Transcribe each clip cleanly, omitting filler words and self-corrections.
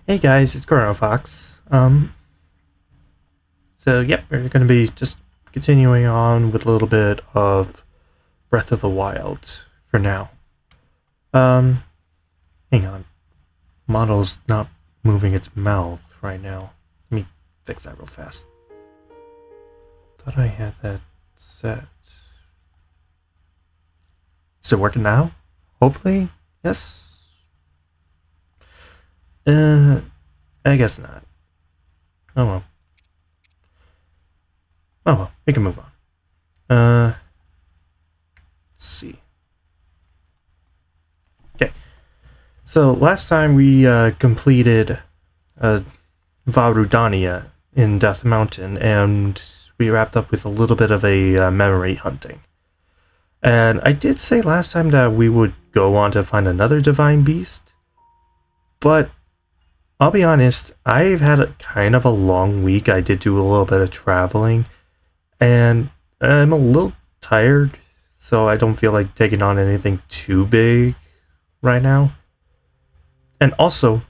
Hey guys, it's Chronofahx. So yep, we're gonna be just continuing on with a little bit of Breath of the Wild for now. Um, Hang on. Model's not moving its mouth right now. Let me fix that real fast. Thought I had that set. Is it working now? Hopefully? Yes? I guess not. Oh well. Oh well, we can move on. Let's see. Okay. So last time we completed VRoidStudio in Death Mountain, and we wrapped up with a little bit of a memory hunting. And I did say last time that we would go on to find another divine beast, but I'll be honest, I've had a kind of a long week. I did do a little bit of traveling, and I'm a little tired, so I don't feel like taking on anything too big right now. And also,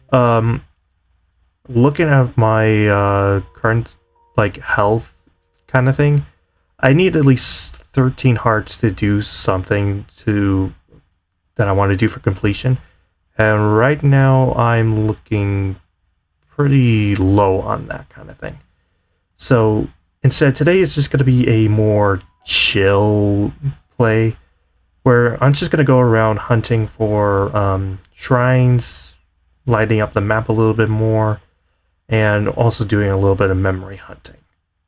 looking at my current health kind of thing, I need at least 13 hearts to do something that I want to do for completion. And right now I'm looking pretty low on that kind of thing. So instead, today is just going to be a more chill play where I'm just going to go around hunting for shrines, lighting up the map a little bit more, and also doing a little bit of memory hunting.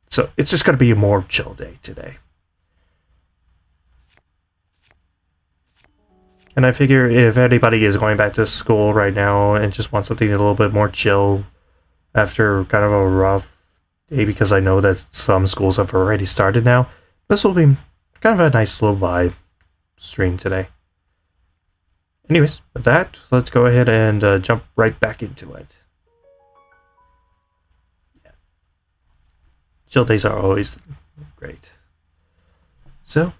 So it's just going to be a more chill day today. And I figure if anybody is going back to school right now and just wants something a little bit more chill after kind of a rough day, because I know that some schools have already started now, this will be kind of a nice little vibe stream today. Anyways, with that, let's go ahead and jump right back into it. Yeah. Chill days are always great. So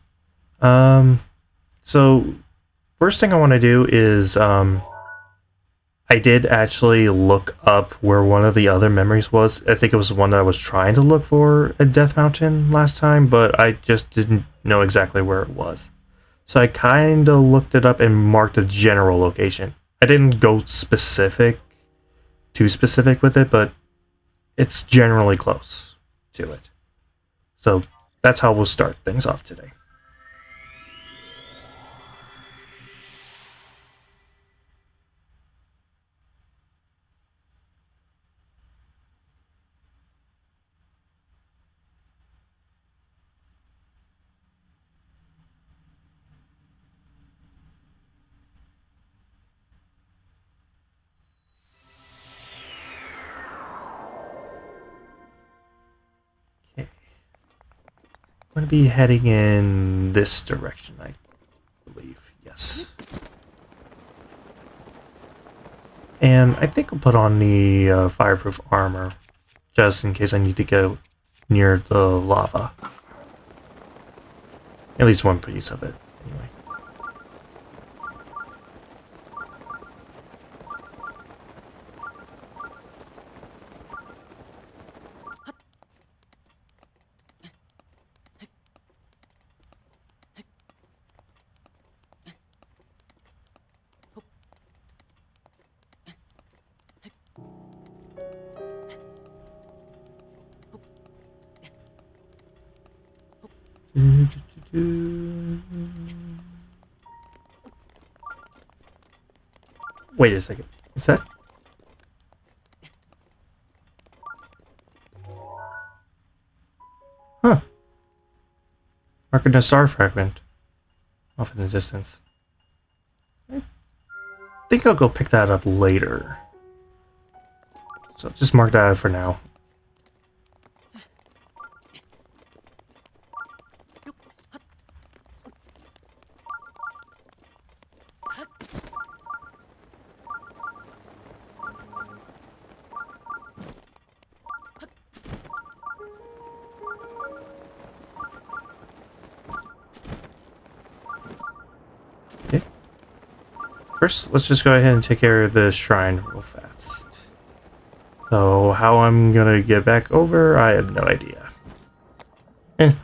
first thing I want to do is I did actually look up where one of the other memories was. I think it was the one that I was trying to look for at Death Mountain last time, but I just didn't know exactly where it was. So I kind of looked it up and marked a general location. I didn't go too specific with it, but it's generally close to it. So that's how we'll start things off today. I'm going to be heading in this direction, I believe. Yes. And I think I'll put on the fireproof armor, just in case I need to go near the lava. At least one piece of it, anyway. Wait a second. Is that? Huh. Marking a star fragment off in the distance. I think I'll go pick that up later. So just mark that out for now. First, let's just go ahead and take care of the shrine real fast. So how I'm gonna get back over, I have no idea.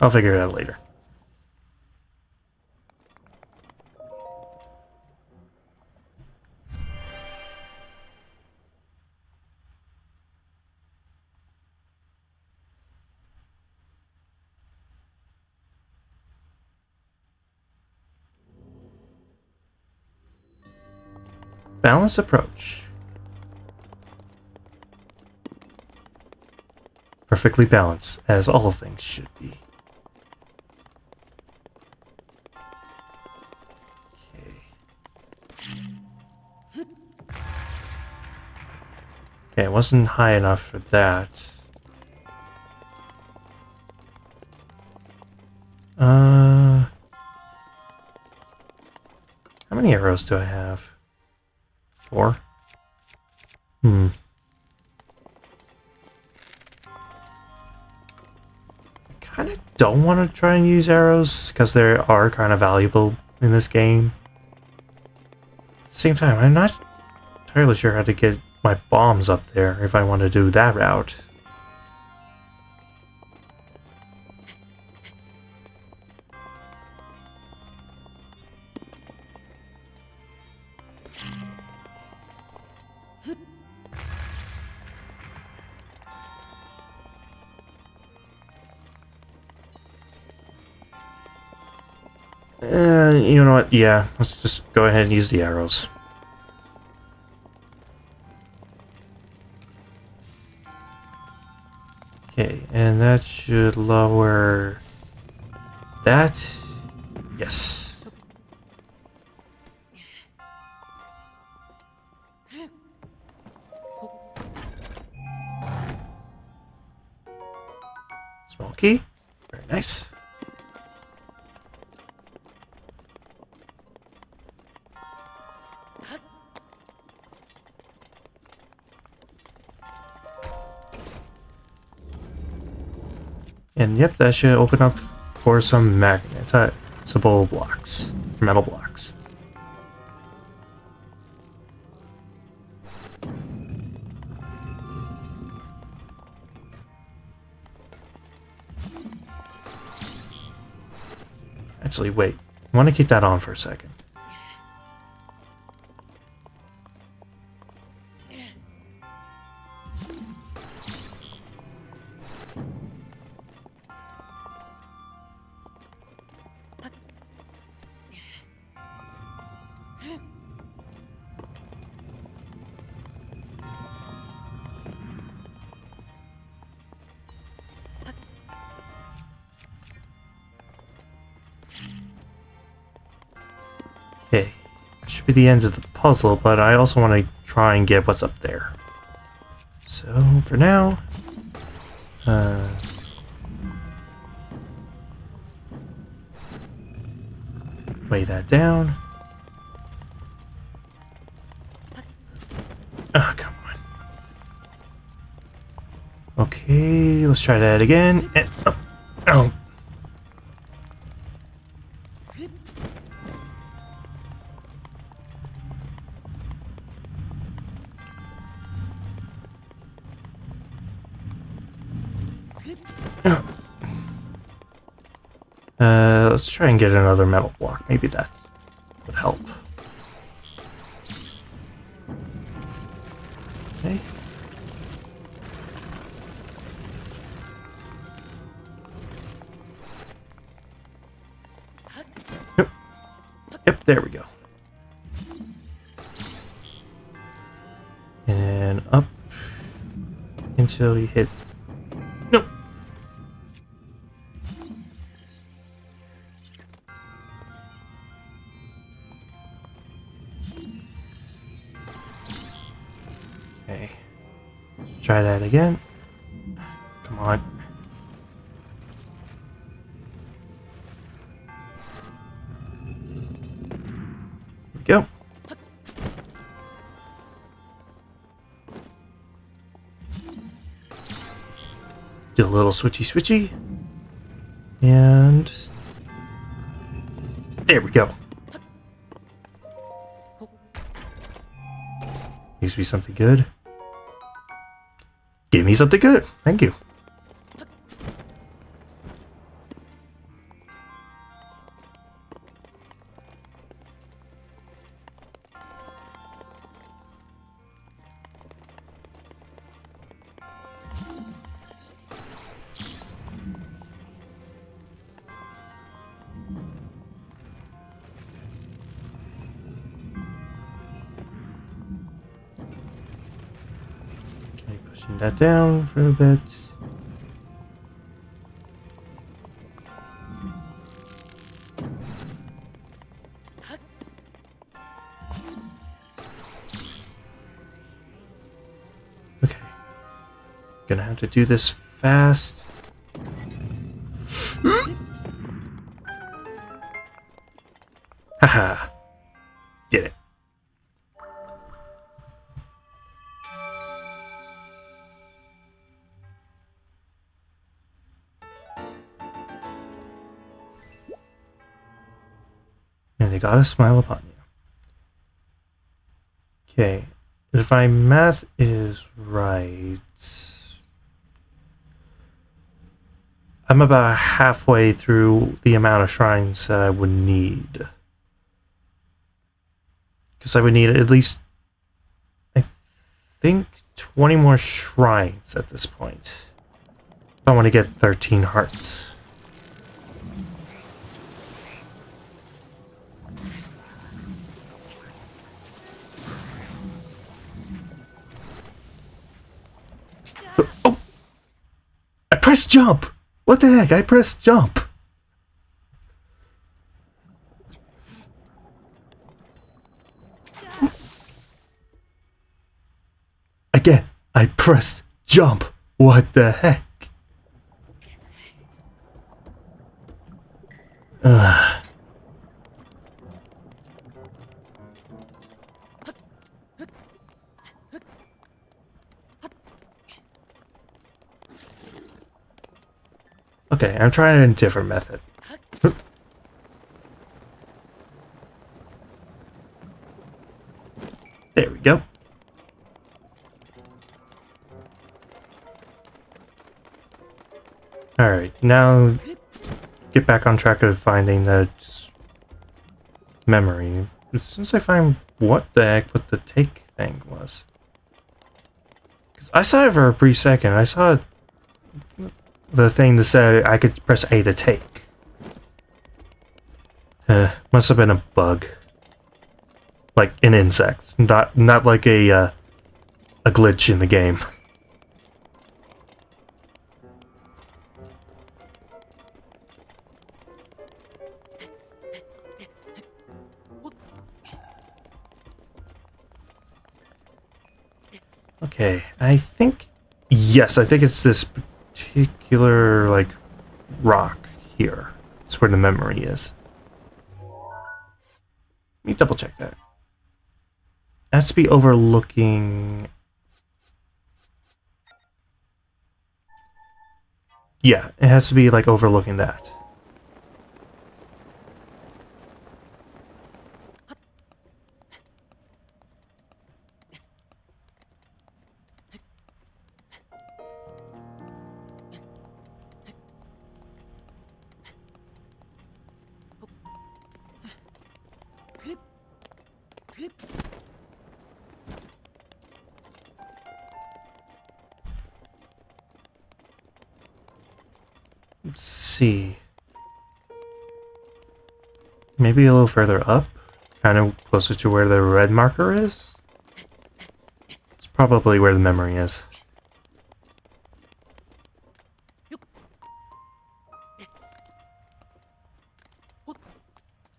I'll figure it out later. Balanced approach. Perfectly balanced, as all things should be. Okay, it wasn't high enough for that. How many arrows do I have? 4? I kind of don't want to try and use arrows, because they are kind of valuable in this game. At the same time, I'm not entirely sure how to get my bombs up there if I want to do that route. You know what? Yeah, let's just go ahead and use the arrows. Okay, and that should lower that. Yes. Small key. Very nice. And yep, that should open up for some magnetizable blocks, metal blocks. Actually, wait. I want to keep that on for a second. Okay, should be the end of the puzzle, but I also want to try and get what's up there. So, for now, weigh that down. Oh, come on. Okay, let's try that again. And, oh. Let's try and get another metal block. Maybe that would help. Okay. Yep. Yep, there we go. And up until you hit. Nope. Okay. Try that again. Come on. Here we go. Do a little switchy. And there we go. Needs to be something good. Give me something good. Thank you. Pushing that down for a bit. Okay. Gonna have to do this fast. Haha. Did it. And they gotta smile upon you. Okay. If my math is right, I'm about halfway through the amount of shrines that I would need. Because I would need at least, I think, 20 more shrines at this point. If I want to get 13 hearts. Oh! I pressed jump! What the heck? I pressed jump! Again, I pressed jump! What the heck? Okay, I'm trying a different method. There we go. Alright, now get back on track of finding that memory. As soon as I find what the heck what the take thing was. Because I saw it for a brief second. I saw the thing that said I could press A to take. Must have been a bug. Like an insect. Not like a glitch in the game. Okay, I think... Yes, I think it's this particular, like, rock here. It's where the memory is. Let me double check that. It has to be overlooking... Yeah, it has to be, like, overlooking that. Let's see. Maybe a little further up? Kind of closer to where the red marker is? It's probably where the memory is.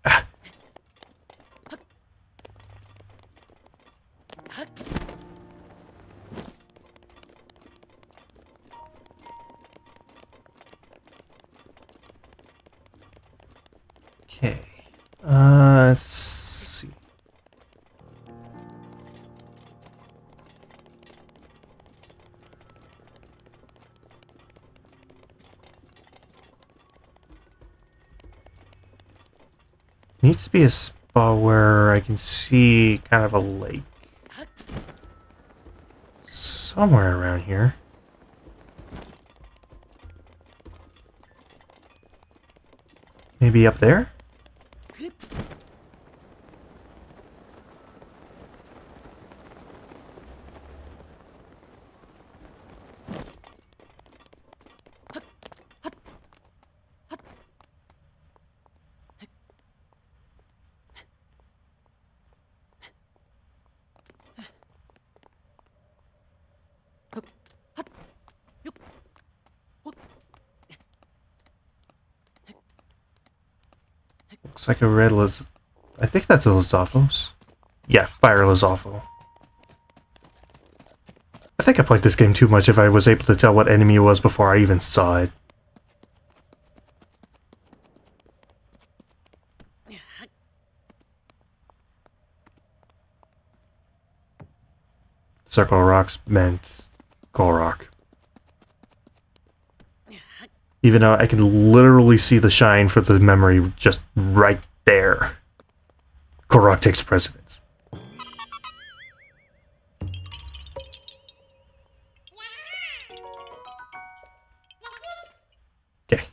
Ah. Okay. Let's see. Needs to be a spot where I can see kind of a lake. Somewhere around here. maybe up there? Looks like a red I think that's a Lizophos. Yeah, fire Lizopho. I think I played this game too much if I was able to tell what enemy it was before I even saw it. Circle of Rocks meant Korok. Even though I can literally see the shine for the memory just right there. Korok takes precedence. Okay.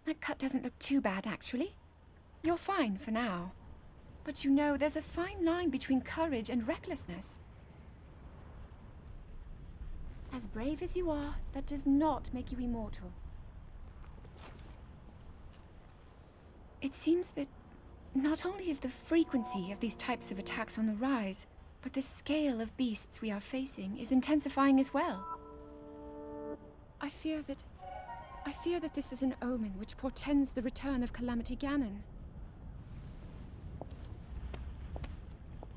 That cut doesn't look too bad, actually. You're fine for now. But you know, there's a fine line between courage and recklessness. As brave as you are, that does not make you immortal. It seems that not only is the frequency of these types of attacks on the rise, but the scale of beasts we are facing is intensifying as well. I fear that this is an omen which portends the return of Calamity Ganon.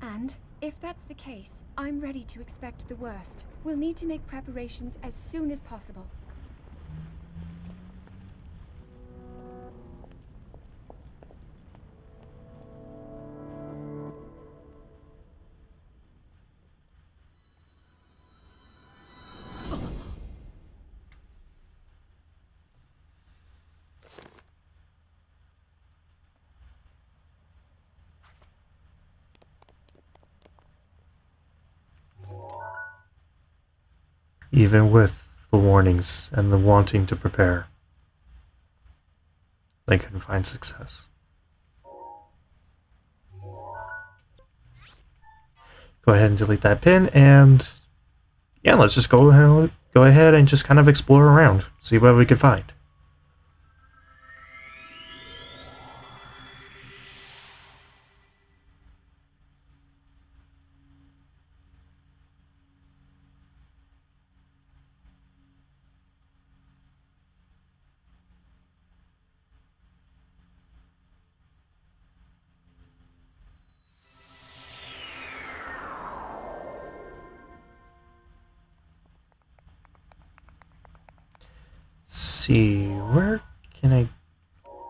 And, if that's the case, I'm ready to expect the worst. We'll need to make preparations as soon as possible. Even with the warnings and the wanting to prepare, they couldn't find success. Go ahead and delete that pin, and yeah, let's just go ahead and just kind of explore around, see what we can find. See, where can I...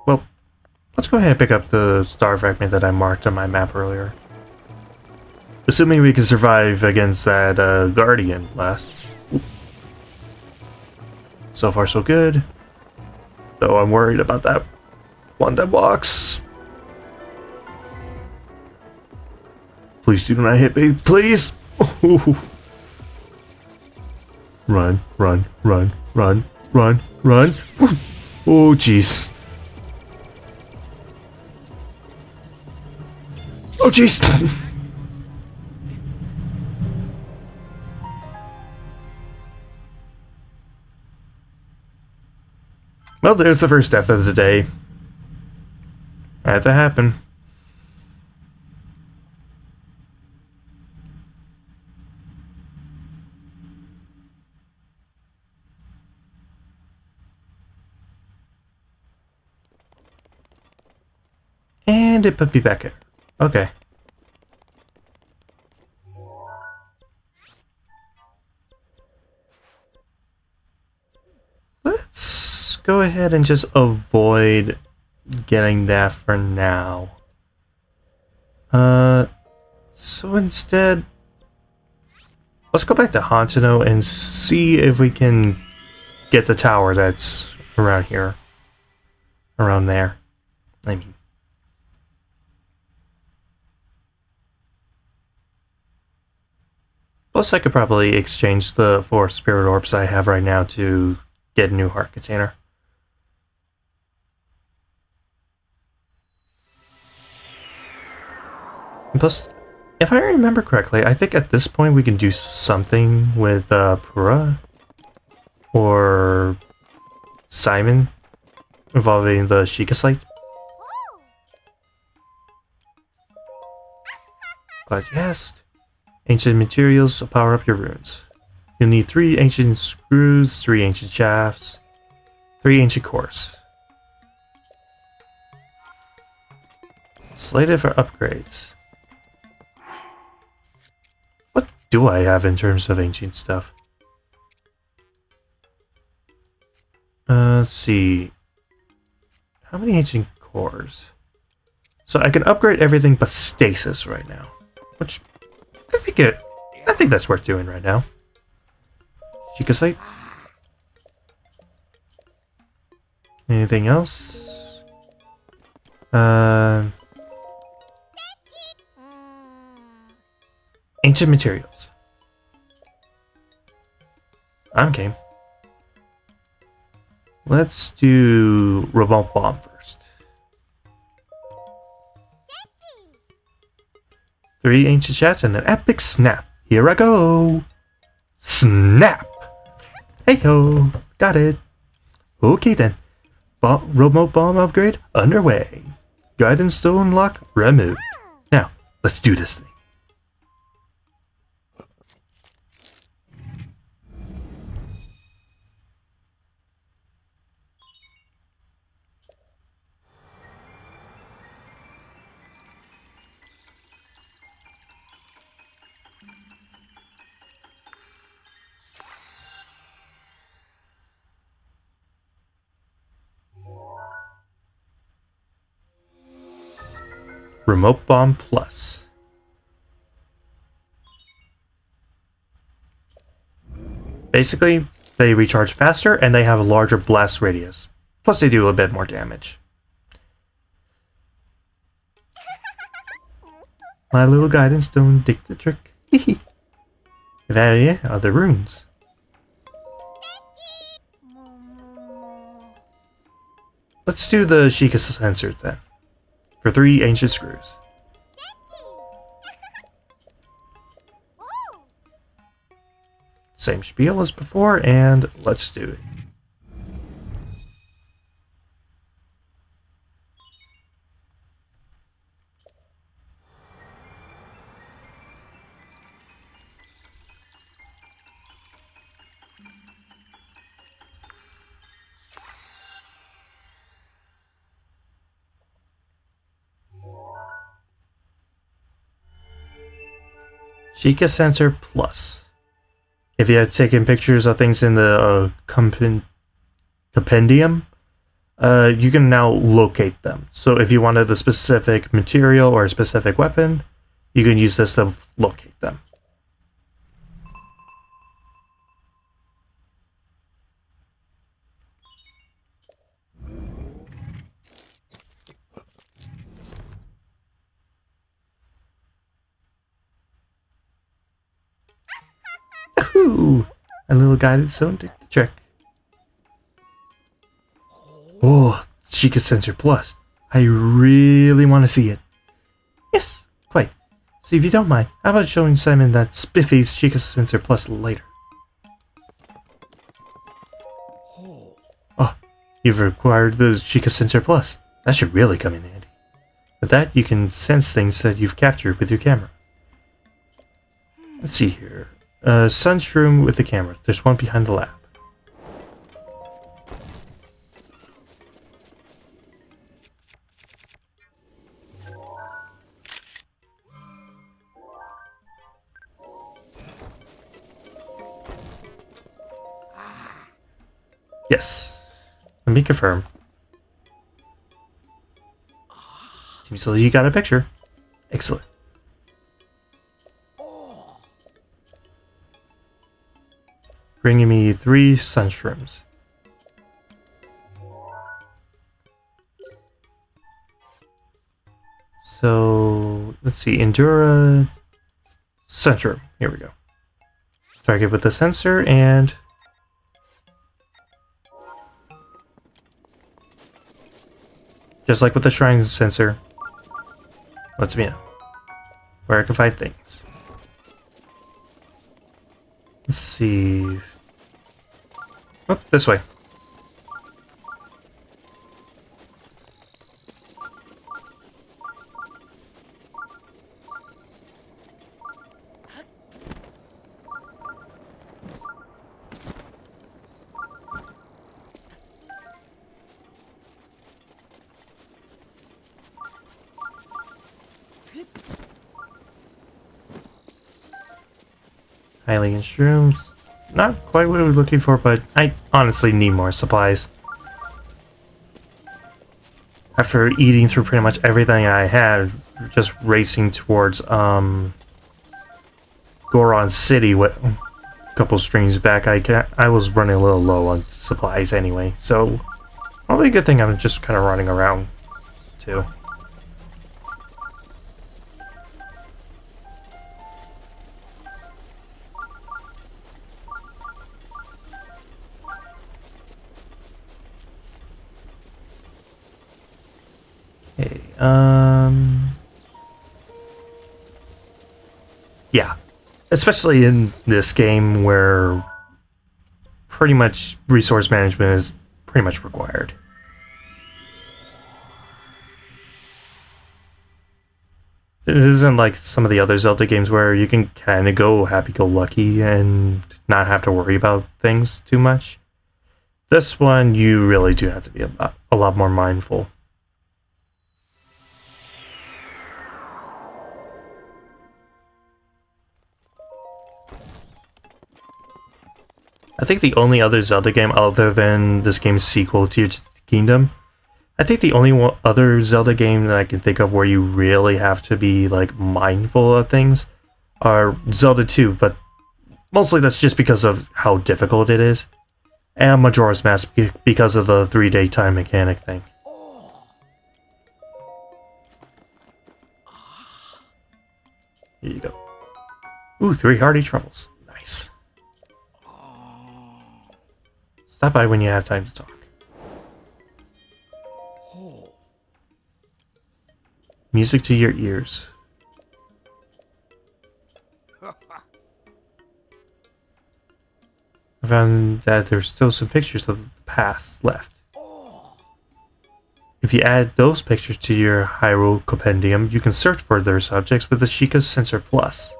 Well, let's go ahead and pick up the star fragment that I marked on my map earlier. Assuming we can survive against that Guardian blast. So far so good. Though I'm worried about that one that walks. Please do not hit me, please! Run, run, run, run, run, run. Oh, jeez. Oh, jeez! Well, there's the first death of the day. Had to happen. And it put me back here. Okay. go ahead and just avoid getting that for now. So instead, let's go back to Hantino and see if we can get the tower that's around here. Around there. I mean. Plus, I could probably exchange the 4 spirit orbs I have right now to get a new heart container. And plus, if I remember correctly, I think at this point we can do something with Pura or Simon involving the Sheikah site. Glad you asked. Ancient materials to power up your runes. You'll need 3 ancient screws, 3 ancient shafts, 3 ancient cores. Slated for upgrades. What do I have in terms of ancient stuff? Let's see. How many ancient cores? So I can upgrade everything but stasis right now. Which I think that's worth doing right now. Sheikah site. Anything else? Ancient materials. I'm game. Let's do remote bomb first. 3 ancient shots and an epic snap. Here I go. Snap. Hey ho, got it. Okay then. Remote bomb upgrade underway. Guidance stone lock removed. Now, let's do this thing. Remote Bomb Plus. Basically, they recharge faster and they have a larger blast radius. Plus they do a bit more damage. My little guidance don't dig the trick. There are the runes. Let's do the Sheikah sensor then. For 3 ancient screws. Same spiel as before, and let's do it. Sheikah Sensor Plus. If you had taken pictures of things in the compendium, you can now locate them. So if you wanted a specific material or a specific weapon, you can use this to locate them. Yahoo! A little guided zone did the trick. Oh, Sheikah Sensor Plus. I really want to see it. Yes, quite. So if you don't mind, how about showing Simon that spiffy's Sheikah Sensor Plus later? Oh, you've acquired the Sheikah Sensor Plus. That should really come in handy. With that, you can sense things that you've captured with your camera. Let's see here. Sunshroom with the camera. There's one behind the lab. Yes. Let me confirm. Seems like you got a picture. Excellent. Bringing me 3 sunshrooms. So let's see, Endura Sunshroom. Here we go. Target with the sensor and just like with the shrine sensor, lets me know where I can find things. Let's see. Oh, this way. Alien shrooms. Not quite what I was looking for, but I honestly need more supplies. After eating through pretty much everything I had, just racing towards Goron City a couple streams back, I was running a little low on supplies anyway. So probably a good thing I'm just kind of running around too. Okay, yeah, especially in this game where pretty much resource management is pretty much required. It isn't like some of the other Zelda games where you can kind of go happy-go-lucky and not have to worry about things too much. This one, you really do have to be a lot more mindful. I think the only other Zelda game other than this game's sequel, Tears of the Kingdom, I think the only other Zelda game that I can think of where you really have to be like mindful of things are Zelda 2, but mostly that's just because of how difficult it is, and Majora's Mask because of the 3-day time mechanic thing. Here you go. Ooh, 3 hearty truffles. Nice. Stop by when you have time to talk. Music to your ears. I found that there's still some pictures of the past left. If you add those pictures to your Hyrule Compendium, you can search for their subjects with the Sheikah Sensor Plus.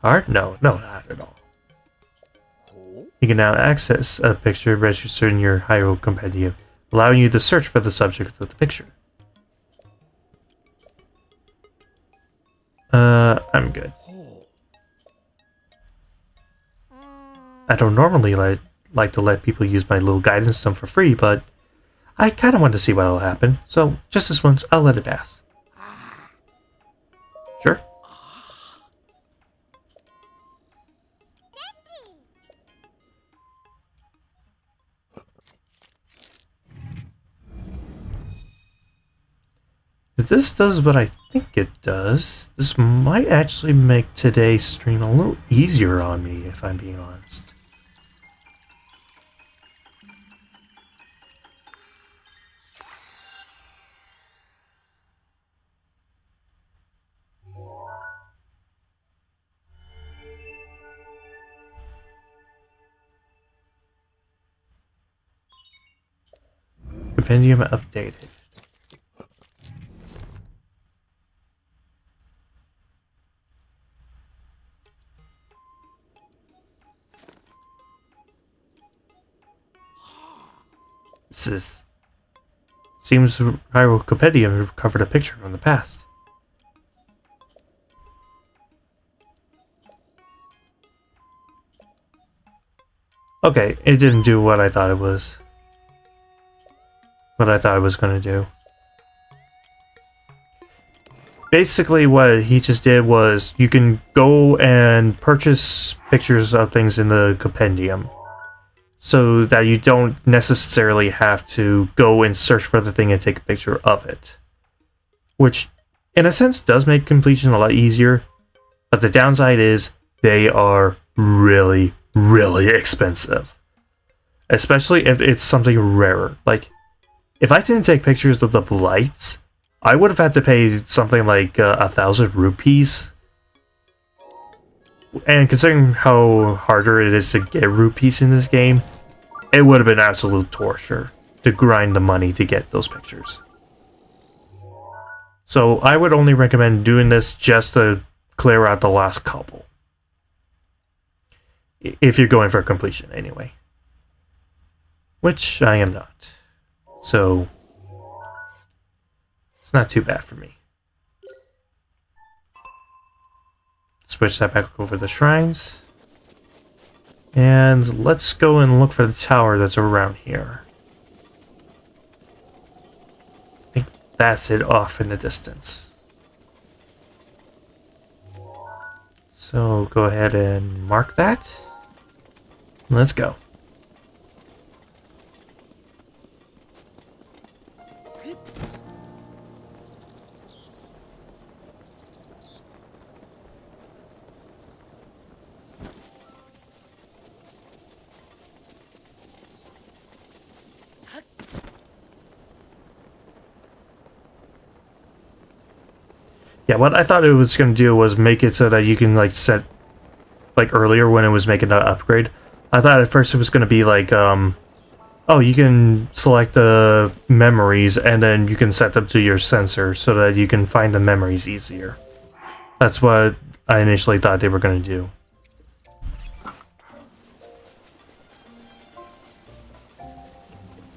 Hard? No, not at all. You can now access a picture registered in your Hyrule Compendium, allowing you to search for the subject of the picture. I'm good. I don't normally like to let people use my little guidance stone for free, but I kind of want to see what will happen, so just this once, I'll let it pass. Sure. If this does what I think it does, this might actually make today's stream a little easier on me, if I'm being honest. Compendium updated. Seems Hyrule Compendium recovered a picture from the past. Okay, it didn't do what I thought it was. what I thought I was going to do. Basically, what he just did was you can go and purchase pictures of things in the compendium so that you don't necessarily have to go and search for the thing and take a picture of it. Which, in a sense, does make completion a lot easier, but the downside is they are really, really expensive. Especially if it's something rarer. Like, if I didn't take pictures of the blights, I would have had to pay something like 1,000 rupees. And considering how harder it is to get rupees in this game, it would have been absolute torture to grind the money to get those pictures. So I would only recommend doing this just to clear out the last couple. If you're going for completion, anyway. Which I am not. So it's not too bad for me. Switch that back over the shrines. And let's go and look for the tower that's around here. I think that's it off in the distance. So go ahead and mark that. Let's go. Yeah, what I thought it was going to do was make it so that you can, like, set... Like, earlier when it was making an upgrade, I thought at first it was going to be, like, oh, you can select the memories, and then you can set them to your sensor so that you can find the memories easier. That's what I initially thought they were going to do.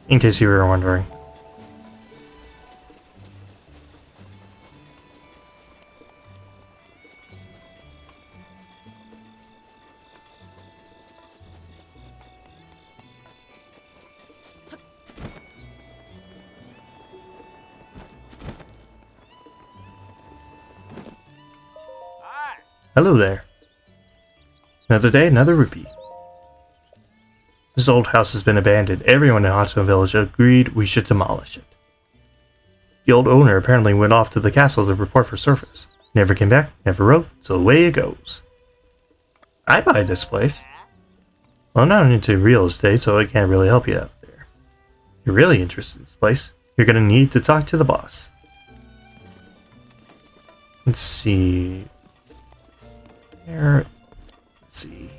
In case you were wondering. Hello there. Another day, another rupee. This old house has been abandoned. Everyone in Hotstone Village agreed we should demolish it. The old owner apparently went off to the castle to report for service. Never came back, never wrote, so away it goes. I buy this place. Well, I'm not into real estate, so I can't really help you out there. You're really interested in this place. You're gonna need to talk to the boss. Let's see... Let's see.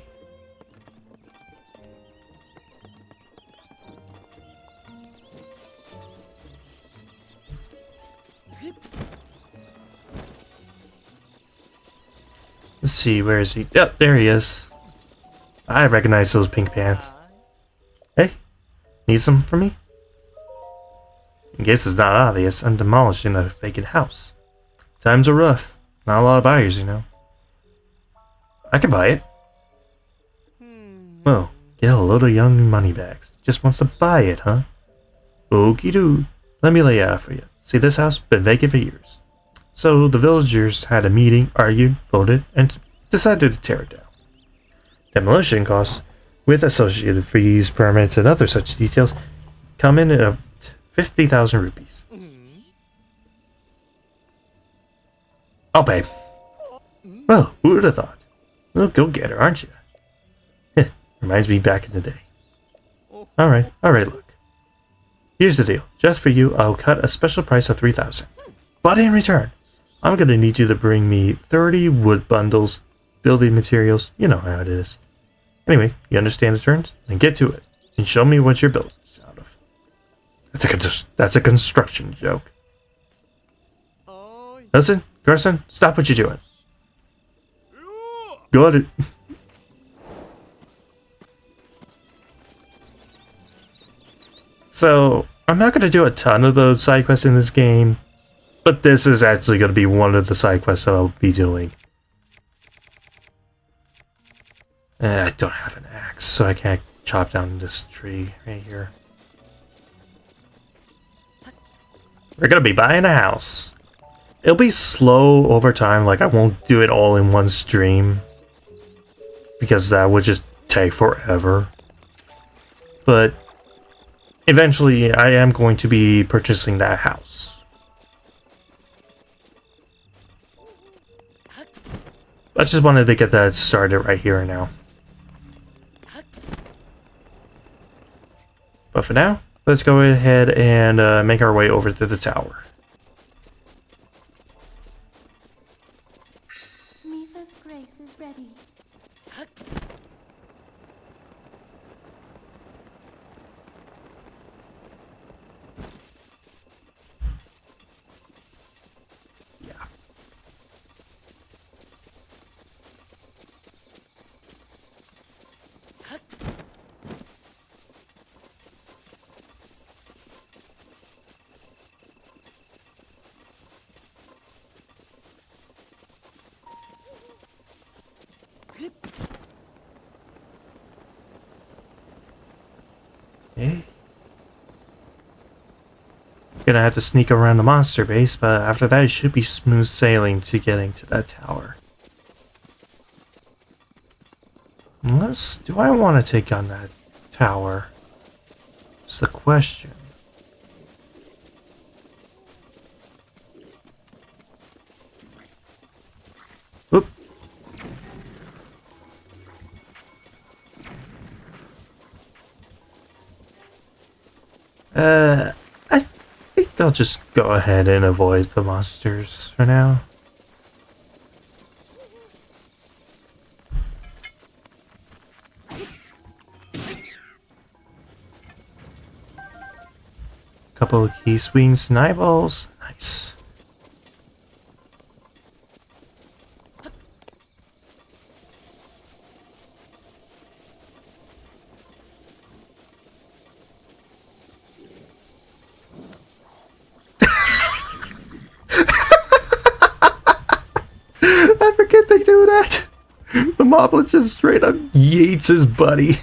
Let's see, where is he? Yep, there he is. I recognize those pink pants. Hey, need some from me? In case it's not obvious, I'm demolishing that vacant house. Times are rough. Not a lot of buyers, you know. I can buy it. Oh, get a load of young moneybags. Just wants to buy it, huh? Okie doo. Let me lay it out for you. See, this house been vacant for years. So the villagers had a meeting, argued, voted, and decided to tear it down. Demolition costs, with associated fees, permits, and other such details, come in at 50,000 rupees. I'll pay. Well, who would have thought? Well, go get her, aren't you? Reminds me back in the day. Alright, look. Here's the deal. Just for you, I'll cut a special price of 3,000. But in return, I'm gonna need you to bring me 30 wood bundles, building materials, you know how it is. Anyway, you understand the terms? Then get to it, and show me what you're building out of. That's a construction joke. Listen, Carson, stop what you're doing. Got it. So, I'm not going to do a ton of those side quests in this game, but this is actually going to be one of the side quests that I'll be doing. I don't have an axe, so I can't chop down this tree right here. we're gonna be buying a house. It'll be slow over time, like I won't do it all in one stream, because that would just take forever. But eventually I am going to be purchasing that house. I just wanted to get that started right here and now. But for now, let's go ahead and make our way over to the tower. Mifa's grace is ready. Yeah. Okay. Gonna have to sneak around the monster base, but after that it should be smooth sailing to getting to that tower. Unless, do I want to take on that tower? That's the question. Oop. I think I'll just go ahead and avoid the monsters for now. Couple of key swings and eyeballs. Nice. I forget they do that. The moblet just straight up yeets his buddy.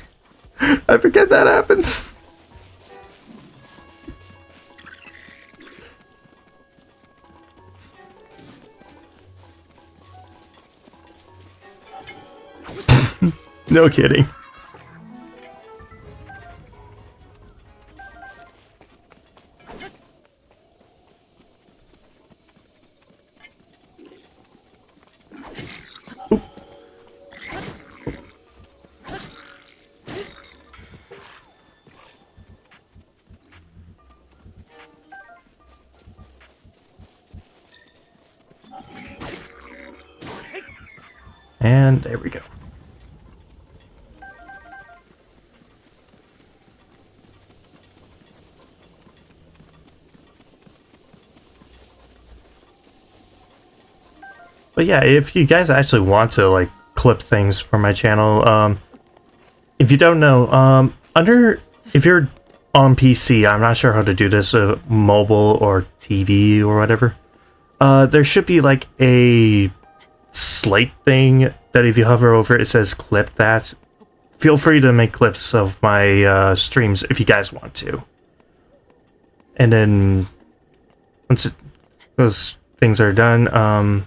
I forget that happens. No kidding. And there we go. But yeah, if you guys actually want to like clip things for my channel, if you don't know, if you're on PC, I'm not sure how to do this, mobile or TV or whatever. There should be like a slate thing that if you hover over it, it says clip that. Feel free to make clips of my streams if you guys want to. And then once those things are done,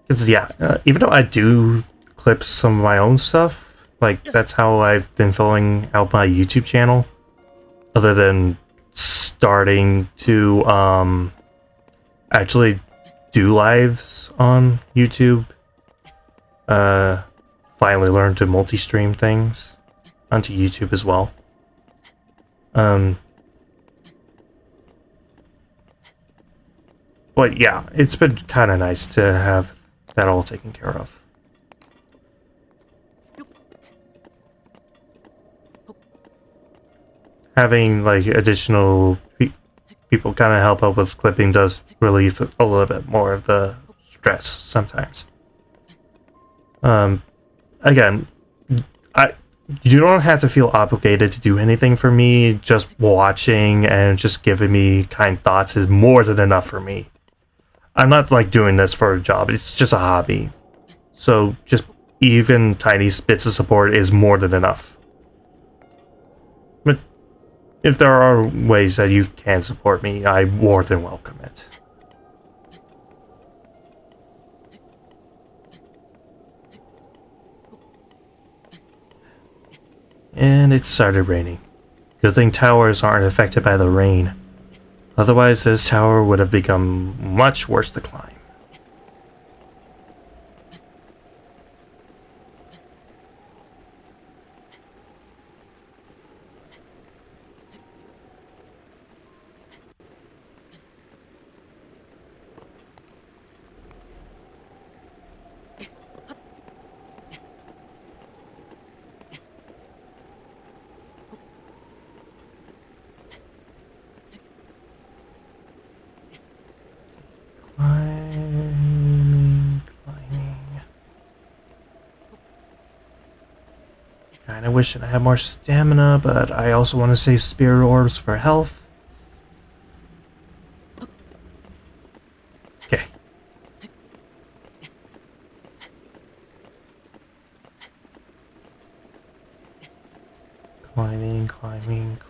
because yeah, even though I do clip some of my own stuff, like that's how I've been filling out my YouTube channel, other than starting to actually do lives on YouTube. Finally learned to multi-stream things onto YouTube as well. But yeah, it's been kind of nice to have that all taken care of. Having like additional people kind of help out with clipping does relieve a little bit more of the stress sometimes. Again, You don't have to feel obligated to do anything for me. Just watching and just giving me kind thoughts is more than enough for me. I'm not like doing this for a job. It's just a hobby. So just even tiny bits of support is more than enough. But if there are ways that you can support me, I more than welcome it. And it started raining. Good thing towers aren't affected by the rain. Otherwise, this tower would have become much worse to climb. Climbing. Kinda wish that I had more stamina, but I also want to save spirit orbs for health. Okay. Climbing, climbing, climbing.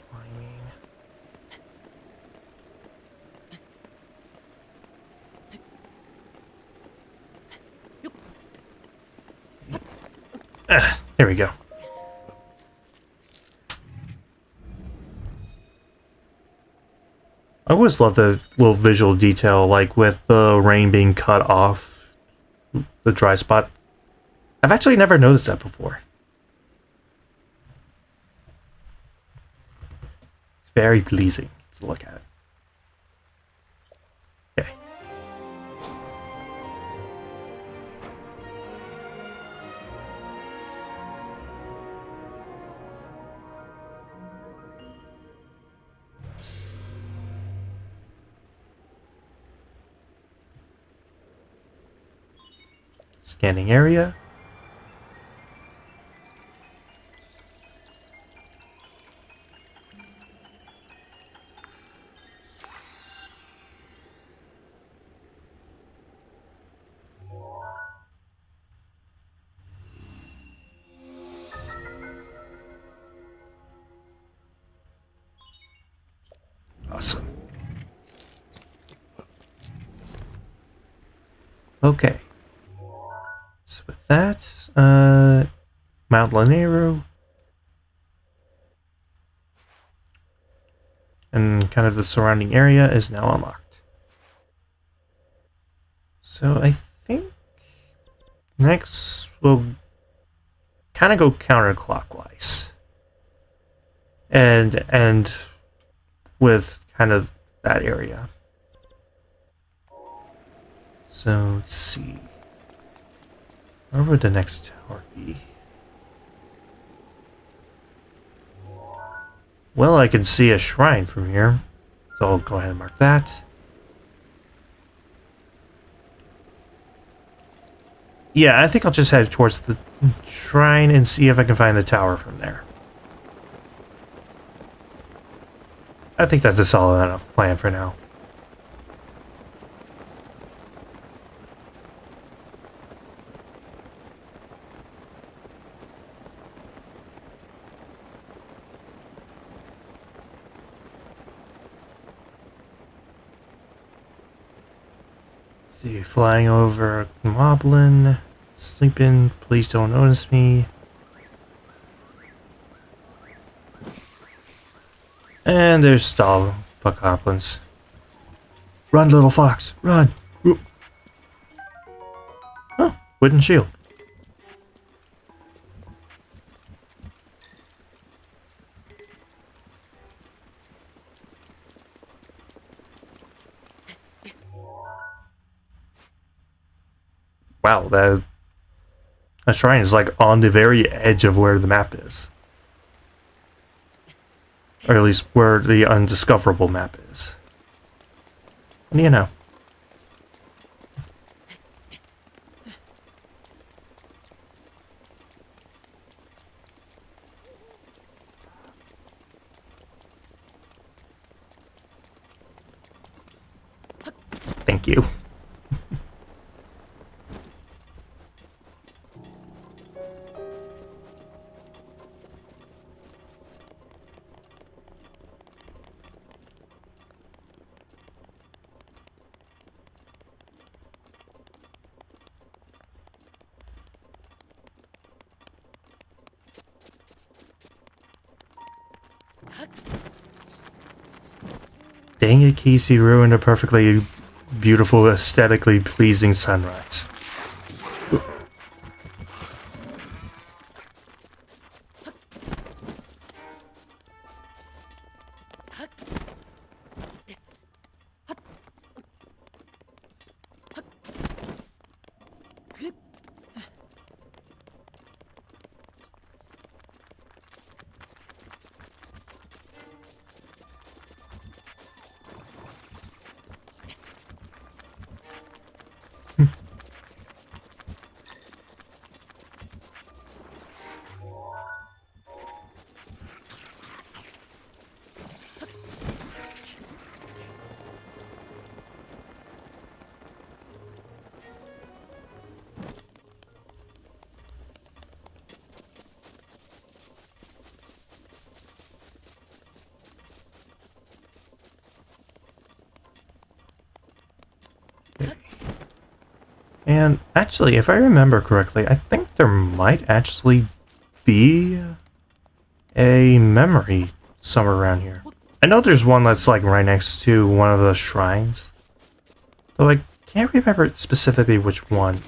There we go. I always love the little visual detail, like with the rain being cut off the dry spot. I've actually never noticed that before. It's very pleasing to look at. Okay. Scanning area. Awesome. Okay. So with that, Mount Lanero and kind of the surrounding area is now unlocked. So I think next we'll kind of go counterclockwise and end with kind of that area. So let's see. Where would the next tower be? Well, I can see a shrine from here, so I'll go ahead and mark that. Yeah, I think I'll just head towards the shrine and see if I can find a tower from there. I think that's a solid enough plan for now. See, flying over Moblin, sleeping, please don't notice me. And there's Stall Buckhoplins. Run, little fox, run! Oh, wooden shield. Wow, that shrine is like on the very edge of where the map is. Or at least where the undiscoverable map is. What do you know? Thank you. Dang it, Casey ruined a perfectly beautiful, aesthetically pleasing sunrise. And actually, if I remember correctly, I think there might actually be a memory somewhere around here. I know there's one that's like right next to one of the shrines, though I can't remember specifically which one.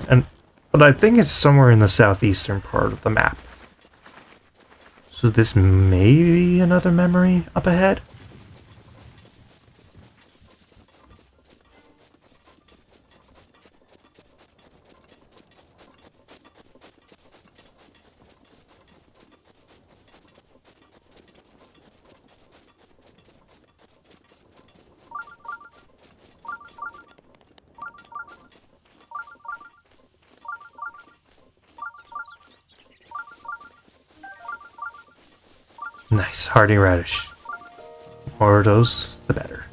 But I think it's somewhere in the southeastern part of the map. So this may be another memory up ahead. Nice, hardy radish. More of those, the better.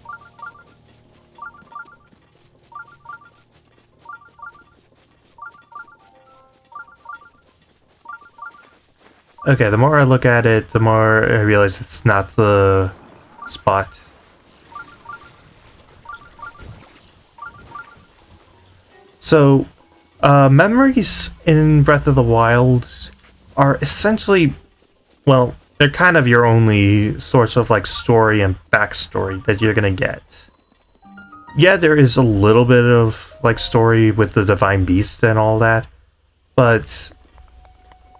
Okay, the more I look at it, the more I realize it's not the spot. So, memories in Breath of the Wild are essentially, well, they're kind of your only source of like story and backstory that you're gonna get. Yeah, there is a little bit of like story with the divine beast and all that, but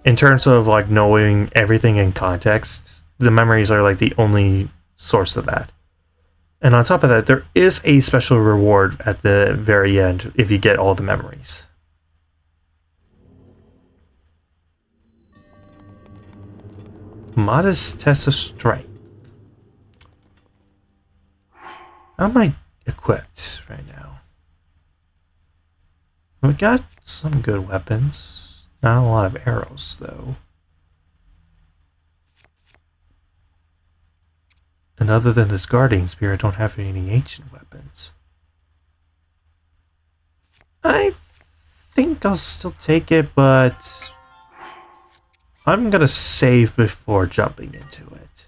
in terms of like knowing everything in context, the memories are like the only source of that. And on top of that, there is a special reward at the very end if you get all the memories. Modest test of strength. How am I equipped right now? We got some good weapons. Not a lot of arrows, though. And other than this guarding spear, I don't have any ancient weapons. I think I'll still take it, but I'm gonna save before jumping into it.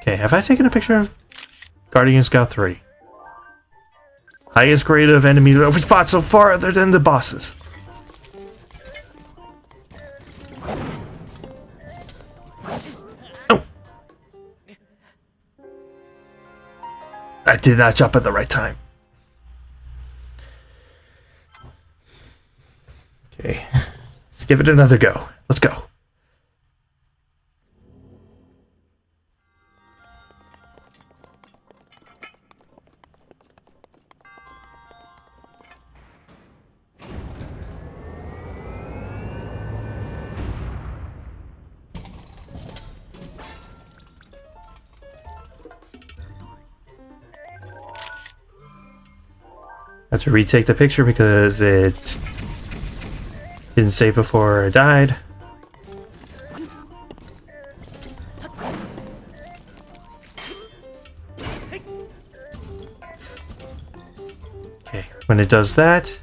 Okay, have I taken a picture of Guardian Scout 3? Highest grade of enemies we fought so far other than the bosses. Oh! I did not jump at the right time. Okay, let's give it another go. Let's go. I have to retake the picture because it didn't save before I died. Okay, when it does that,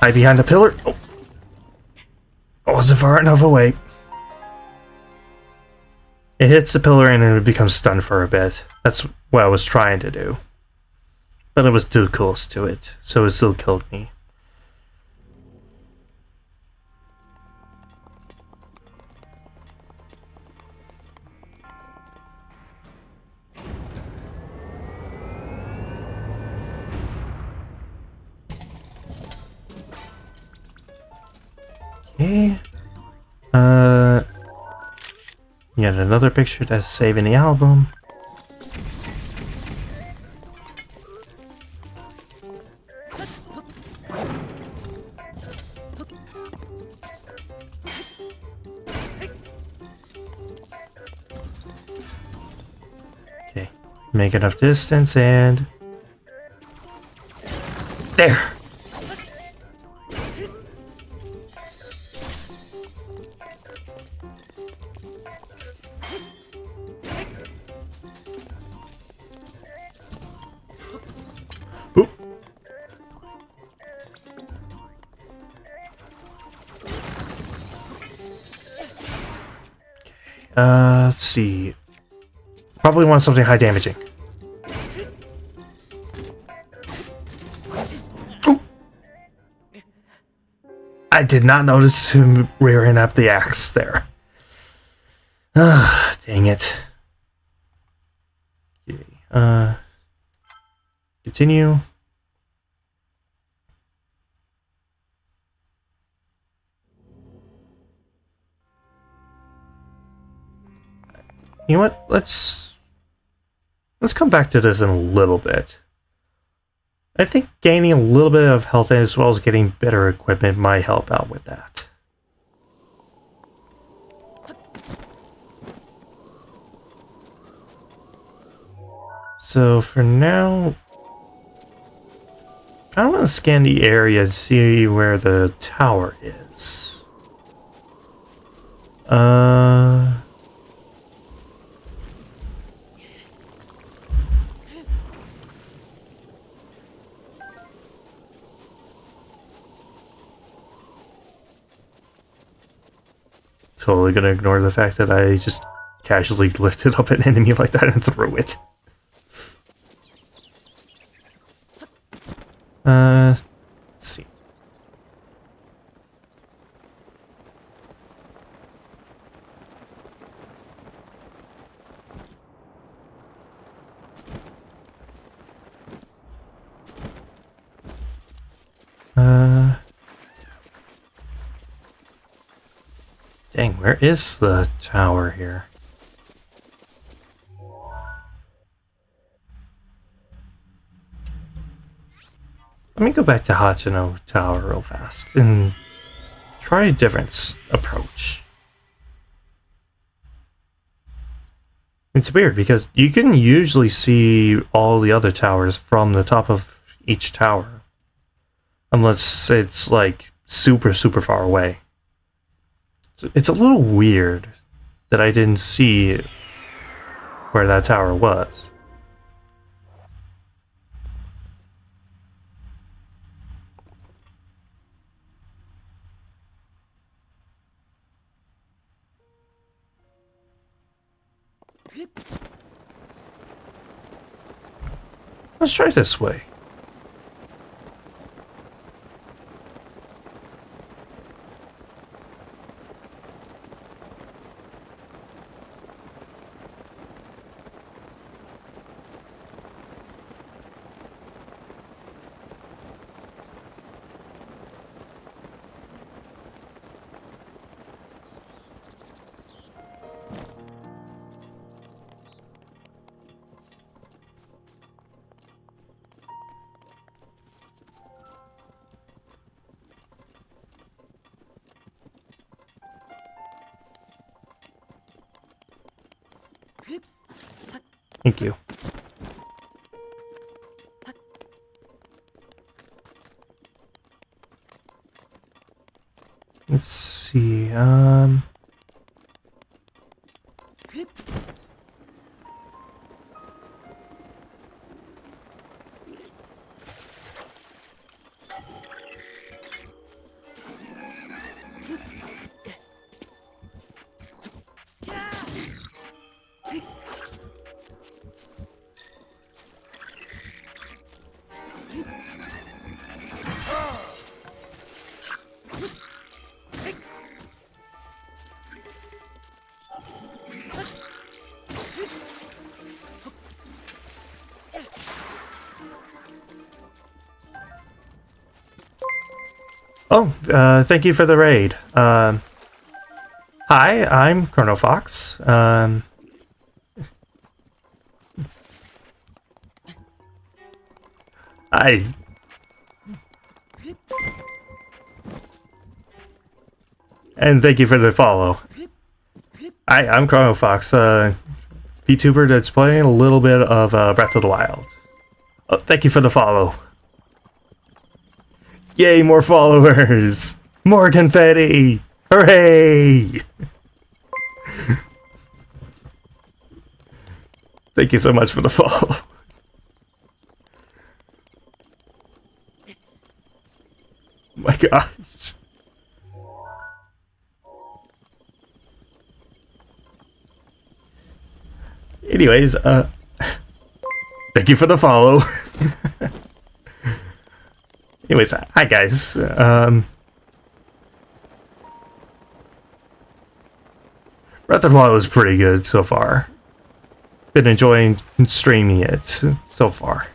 hide behind the pillar. Oh, I wasn't far enough away. It hits the pillar and it becomes stunned for a bit. That's what I was trying to do. But it was too close to it, so it still killed me. Okay. Yet another picture to save in the album. Okay. Make enough distance and... there! Oop. Let's see. Probably want something high damaging. Ooh. I did not notice him rearing up the axe there. Ah, dang it. Okay, continue. You know what? Let's come back to this in a little bit. I think gaining a little bit of health as well as getting better equipment might help out with that. So for now, I want to scan the area to see where the tower is. Totally gonna ignore the fact that I just casually lifted up an enemy like that and threw it. Let's see. Dang, where is the tower here? Let me go back to Hachino Tower real fast and try a different approach. It's weird because you can usually see all the other towers from the top of each tower. Unless it's like super far away. So it's a little weird that I didn't see where that tower was. Let's try this way. Thank you. Let's see. Thank you for the raid. Hi, I'm Chronofahx. I... And thank you for the follow. I'm Chronofahx, VTuber that's playing a little bit of Breath of the Wild. Oh, thank you for the follow. Yay, more followers! More confetti! Hooray! Thank you so much for the follow. My gosh. Anyways, thank you for the follow. Anyways, hi guys. Breath of the Wild is pretty good so far. Been enjoying streaming it so far.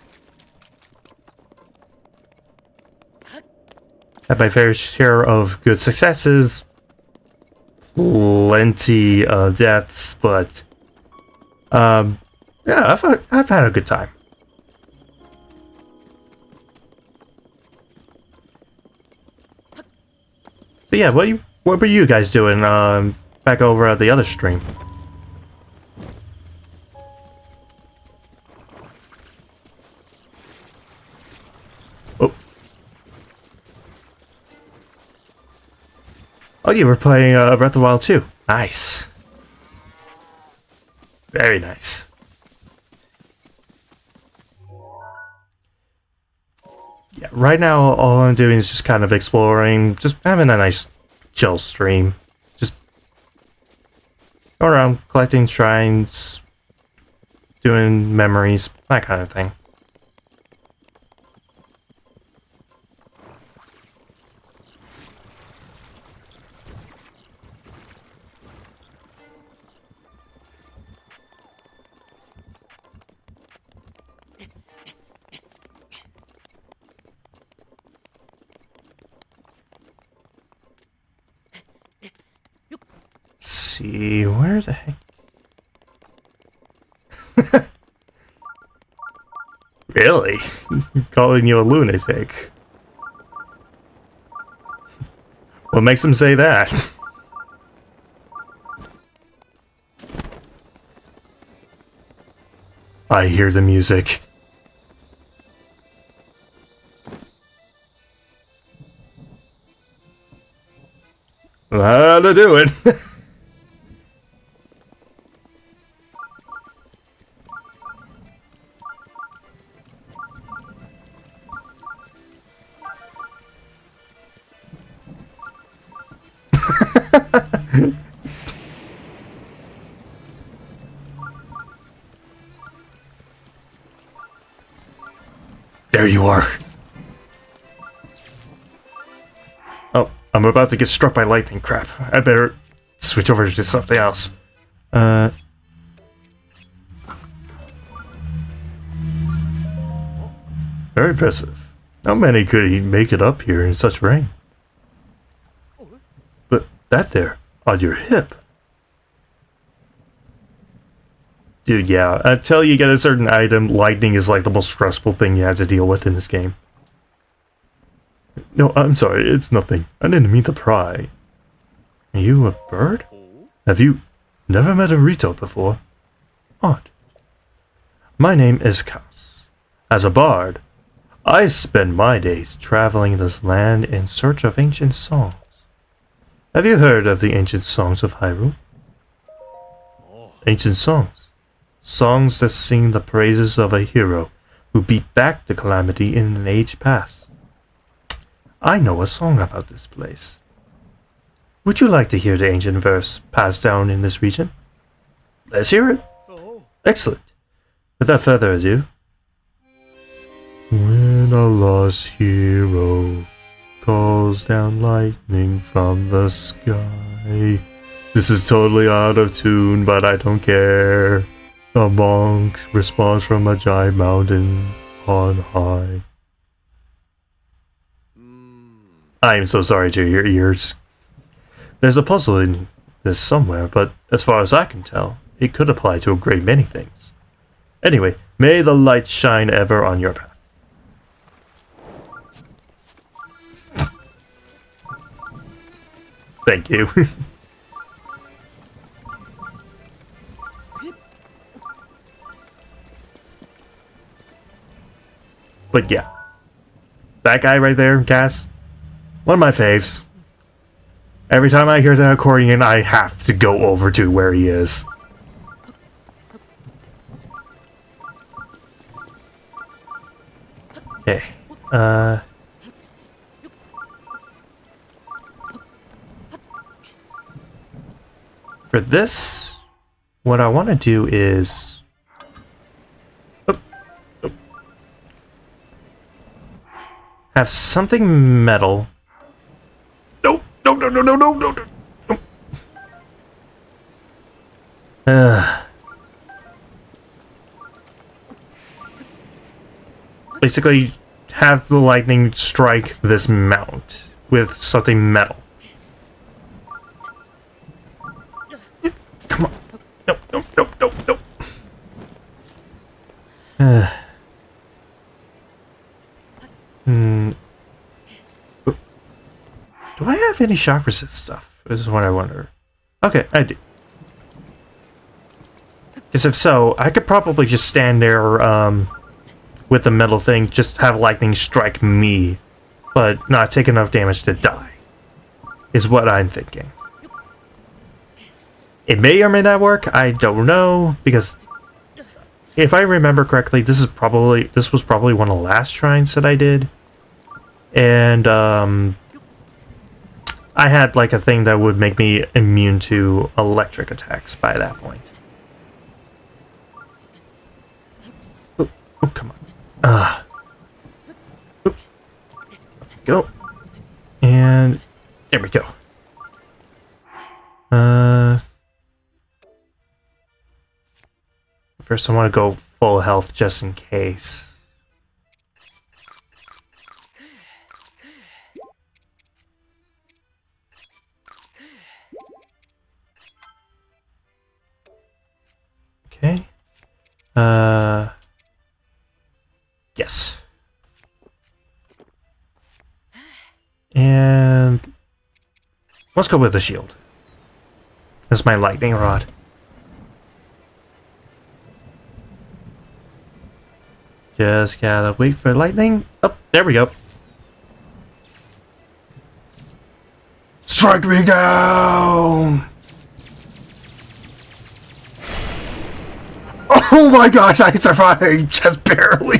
Had my fair share of good successes, plenty of deaths, but yeah, I've had a good time. But yeah, what were you guys doing back over at the other stream? Oh, you were playing Breath of the Wild too. Nice. Very nice. Yeah, right now all I'm doing is just kind of exploring, just having a nice chill stream. Just going around collecting shrines, doing memories, that kind of thing. See, where the heck? Really? Calling you a lunatic? What makes him say that? I hear the music. How to do it? There you are. Oh, I'm about to get struck by lightning. Crap. I better switch over to something else. Very impressive. Not many could make it up here in such rain. But that there, on your hip. Dude, yeah, until you get a certain item, lightning is like the most stressful thing you have to deal with in this game. No, I'm sorry, it's nothing. I didn't mean to pry. Are you a bird? Have you never met a Rito before? Odd. My name is Kaos. As a bard, I spend my days traveling this land in search of ancient songs. Have you heard of the ancient songs of Hyrule? Ancient songs. Songs that sing the praises of a hero who beat back the calamity in an age past. I know a song about this place. Would you like to hear the ancient verse passed down in this region? Let's hear it. Excellent. Without further ado. When a lost hero calls down lightning from the sky. This is totally out of tune, but I don't care. A monk responds from a giant mountain on high. I am so sorry to your ears. There's a puzzle in this somewhere, but as far as I can tell, it could apply to a great many things. Anyway, may the light shine ever on your path. Thank you. But yeah. That guy right there, Cass, one of my faves. Every time I hear the accordion, I have to go over to where he is. Okay. For this, what I want to do is... have something metal. No, no, no, no, no, no, no, no. Basically, have the lightning strike this mount with something metal. Come on. No, no, no, no, no. Do I have any shock resist stuff? This is what I wonder. Okay, I do. Because if so, I could probably just stand there with the metal thing, just have lightning strike me, but not take enough damage to die. Is what I'm thinking. It may or may not work, I don't know, because if I remember correctly, this was probably one of the last shrines that I did. And I had like a thing that would make me immune to electric attacks by that point. Oh, come on. Go. And there we go. First I want to go full health just in case. Okay. Yes. And let's go with the shield. That's my lightning rod. Just gotta wait for lightning. Oh, there we go. Strike me down! Oh my gosh, I survived just barely.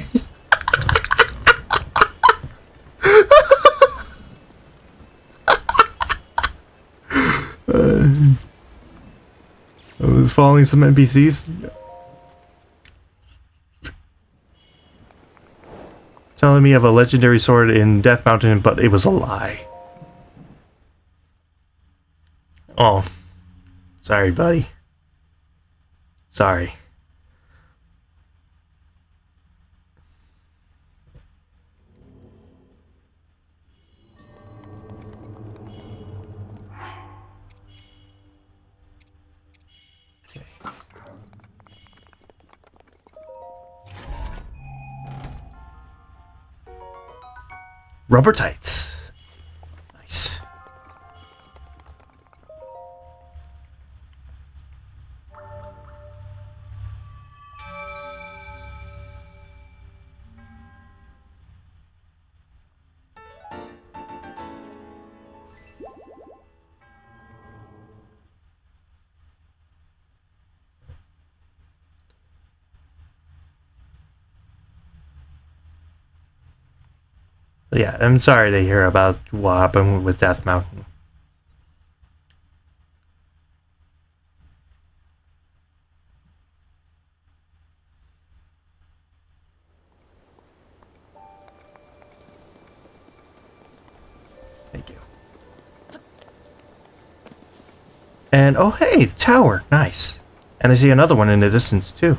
I was following some NPCs. Telling me of a legendary sword in Death Mountain, but it was a lie. Oh. Sorry, buddy. Sorry. Okay. Rubber tights. Nice. Yeah, I'm sorry to hear about what happened with Death Mountain. Thank you. And, oh hey, the tower. Nice. And I see another one in the distance, too.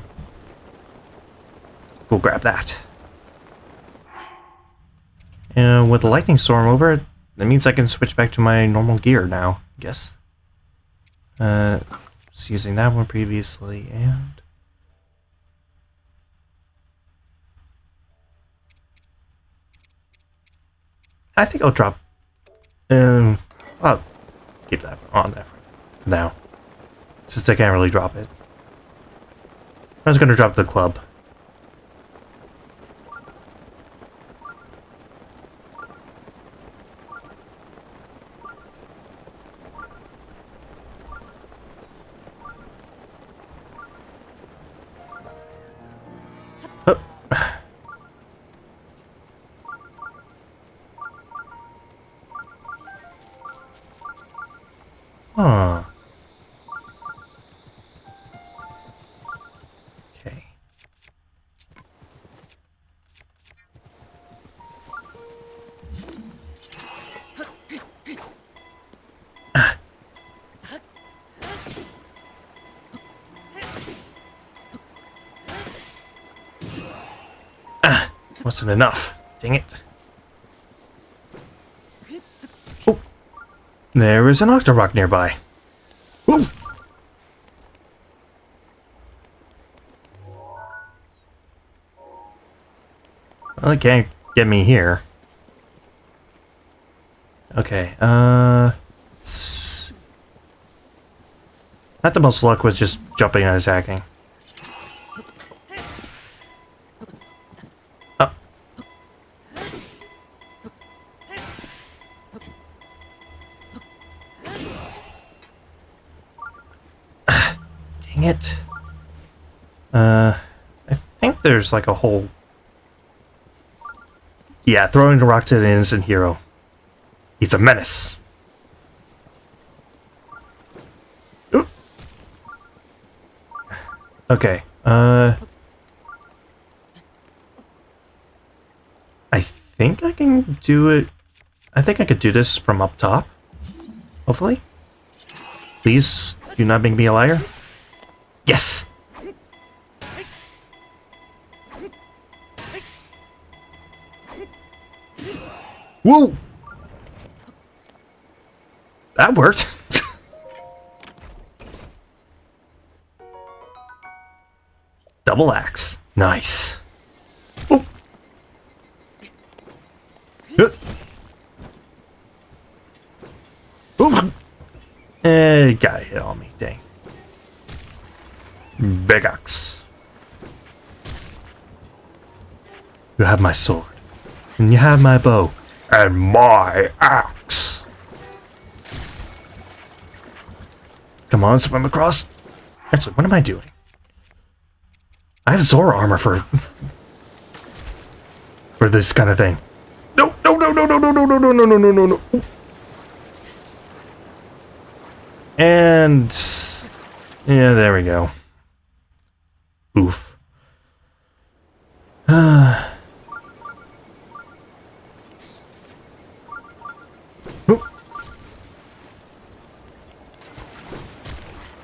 We'll grab that. And with the lightning storm over, that means I can switch back to my normal gear now, I guess. Just using that one previously, and... I think I'll drop... I'll keep that on there for now. Since I can't really drop it. I was gonna drop the club. Huh. Okay. Wasn't enough. Dang it. Oh. There is an Octorok nearby. Ooh. Well, it can't get me here. Okay, not the most luck was just jumping and attacking. Oh. Dang it. I think there's like a whole... Yeah, throwing the rocks at an innocent hero. He's a menace. Ooh. Okay, I think I can do it... I think I could do this from up top. Hopefully. Please, do not make me a liar. Yes! Whoa! That worked. Double axe. Nice. Oh. Oh. Got hit on me. Dang. Big axe. You have my sword. And you have my bow. And my axe. Come on, swim across. Actually, what am I doing? I have Zora armor for this kind of thing. No, no, no, no, no, no, no, no, no, no, no, no, no. And yeah, there we go. Oof.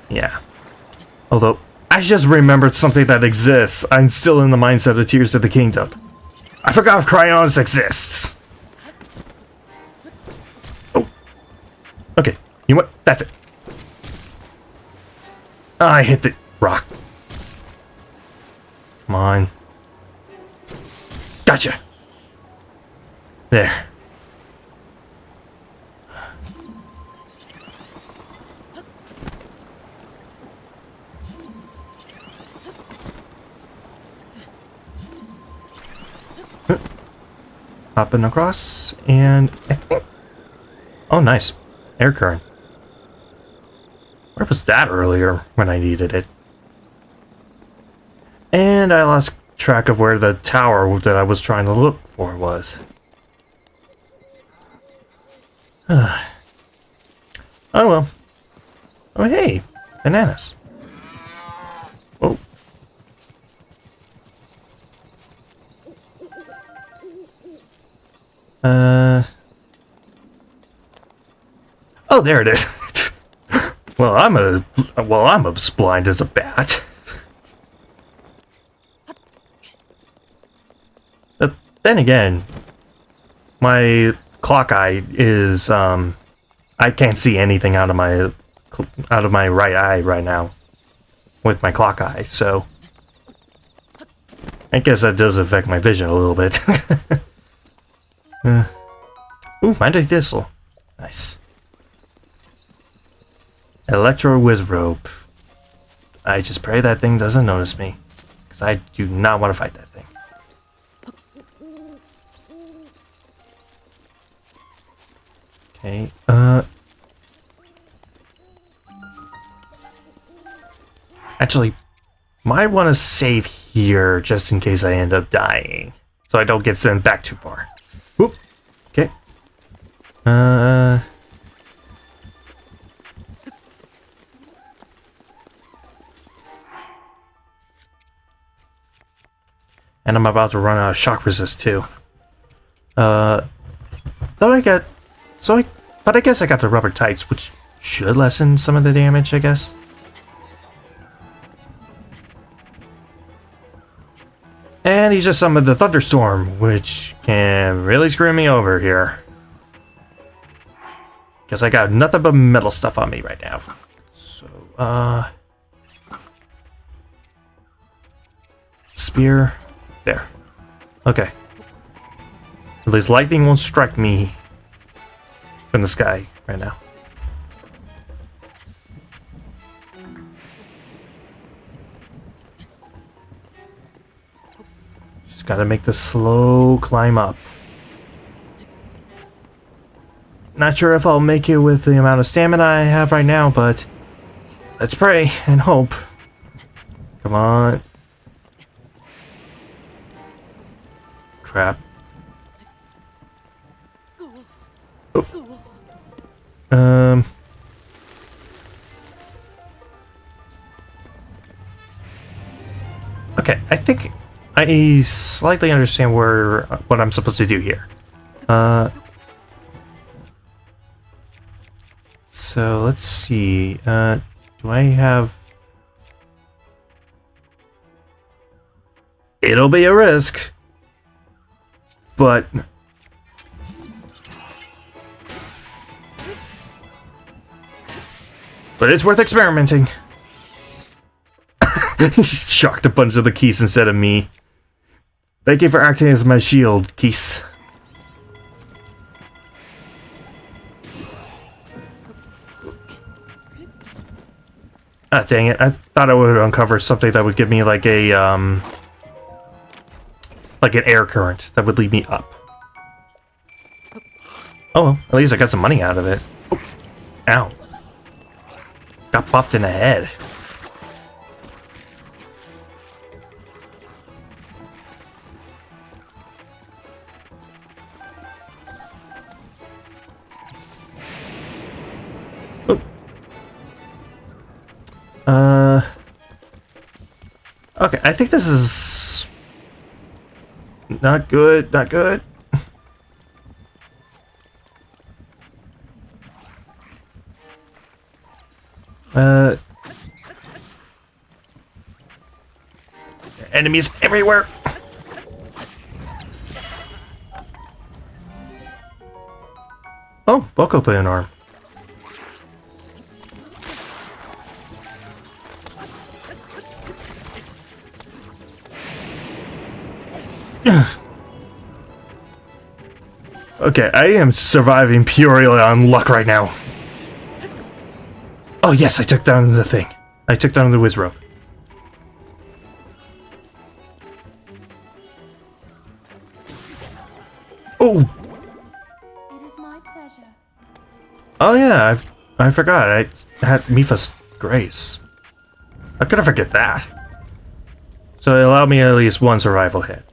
Yeah. Although, I just remembered something that exists. I'm still in the mindset of Tears of the Kingdom. I forgot if Cryons exists. Oh. Okay. You know what? That's it. I hit the rock. Come on. Gotcha. There. Hopping across, and I think... Oh, nice. Air current. Where was that earlier when I needed it? And I lost track of where the tower that I was trying to look for was. Oh well. Oh hey, bananas. Oh. Oh, there it is. Well, I'm as blind as a bat. But then again, my clock eye is I can't see anything out of my right eye right now with my clock eye, so I guess that does affect my vision a little bit. Ooh, mighty thistle. Nice. Electro whiz rope. I just pray that thing doesn't notice me, because I do not want to fight that thing. Okay, actually, might want to save here just in case I end up dying, so I don't get sent back too far. Whoop. Okay. And I'm about to run out of shock resist too. But I guess I got the rubber tights, which should lessen some of the damage, I guess. And he's just summoned the thunderstorm, which can really screw me over here. Because I got nothing but metal stuff on me right now. So, spear. There. Okay. At least lightning won't strike me from the sky right now. Just gotta make the slow climb up. Not sure if I'll make it with the amount of stamina I have right now, but let's pray and hope. Come on. Crap. Oh. Okay, I think I slightly understand what I'm supposed to do here. So let's see. Do I have? It'll be a risk, but it's worth experimenting. He shocked a bunch of the keys instead of me. Thank you for acting as my shield, Keys. Ah, dang it. I thought I would uncover something that would give me like a, like an air current that would lead me up. Oh, well, at least I got some money out of it. Oh. Ow. Got popped in the head. Okay, I think this is not good, not good. Enemies everywhere. Oh, Boko put an arm. Okay, I am surviving purely on luck right now. Oh yes, I took down the thing. I took down the whiz rope. Oh! It is my pleasure. Oh yeah, I forgot. I had Mipha's grace. How could I forget that? So it allowed me at least one survival hit.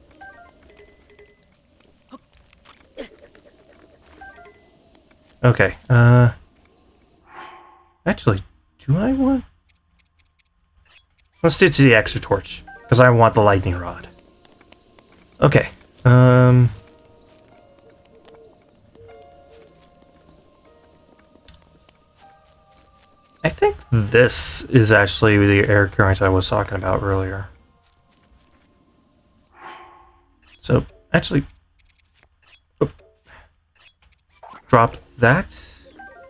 Okay, actually, do I want... Let's do it to the extra torch, because I want the lightning rod. Okay, I think this is actually the air current I was talking about earlier. So, actually... drop that.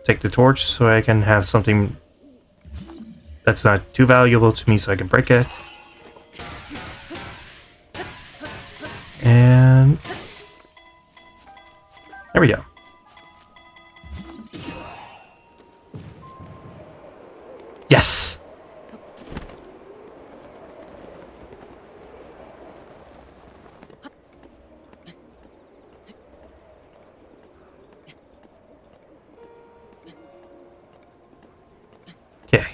Take the torch so I can have something that's not too valuable to me so I can break it. And... there we go. Yes! Okay.